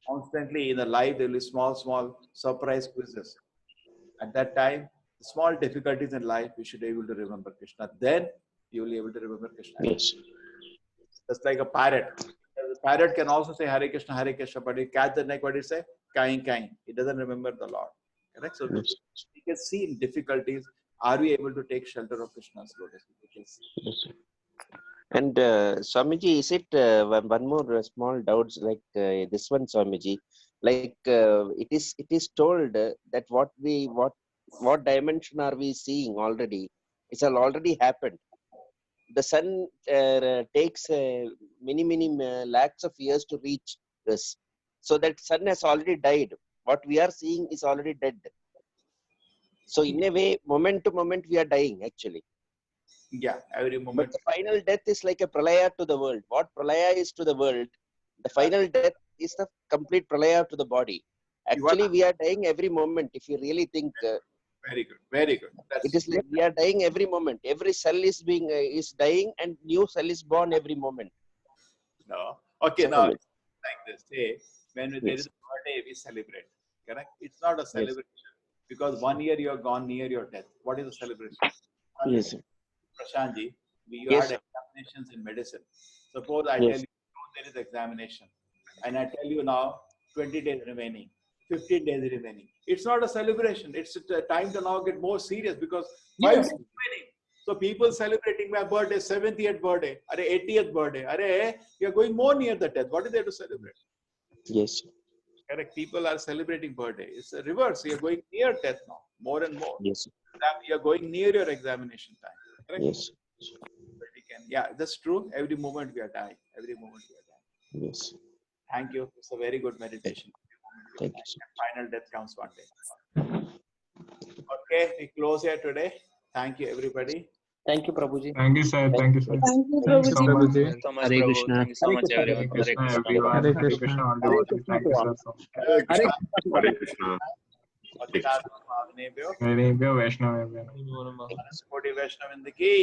Constantly in the life there will be small surprise quizzes. At that time, small difficulties in life, you should be able to remember Krishna. Then you will be able to remember Krishna. Yes. Just like a parrot. The parrot can also say Hare Krishna, but you catch the neck, what did it say? Kain. It doesn't remember the Lord. Correct? So we can see in difficulties, are we able to take shelter of Krishna's lotus? Yes. And Swamiji, is it one more small doubts like this one, Swamiji? Like it is told that what dimension are we seeing already? It's already happened. The sun takes many lakhs of years to reach us. So that sun has already died. What we are seeing is already dead. So in a way, moment to moment, we are dying actually. Yeah, every moment. But the final death is like a pralaya to the world. What pralaya is to the world, the final death is the complete pralaya to the body. Actually, we are dying every moment. If you really think. Very good. Very good. It is like we are dying every moment. Every cell is dying, and new cell is born every moment. No. Okay. So, now it's like this. Say when there is a birthday, we celebrate. Correct? It's not a celebration because 1 year you are gone near your death. What is a celebration? Yes. Prashantji, you had examinations in medicine. Suppose I tell you there is examination, and I tell you now 20 days remaining, 15 days remaining. It's not a celebration. It's a time to now get more serious because 5 days remaining. So people celebrating my birthday, 70th birthday, 80th birthday. You're going more near the death. What is there to celebrate? Yes. Correct. People are celebrating birthday. It's a reverse. You're going near death now, more and more. Yes. You're going near your examination time. Correct? Yes. Yeah, that's true. Every moment we are dying. Every moment we are dying. Yes. Thank you. It's a very good meditation. Thank you. Final death comes one day. Okay, we close here today. Thank you, everybody. Thank you, Prabhuji. Thank you, sir. Thank you, sir. Thank you, Thank you so much. Thank you so much, Hare Prabhu. Krishna. Thank you so Hare much, Krishna. Hare everyone. Hare Krishna, Krishna. everyone. Hare Hare Krishna. Krishna, all Hare devotees. Krishna Thank to you, all. sir, so much. Hare Hare Krishna. Krishna. Hare Krishna. Hare Krishna. Patikaranam Pavanebhyo. Hare Vaishnava. Namo Namah. Koti Vaishnavindaki.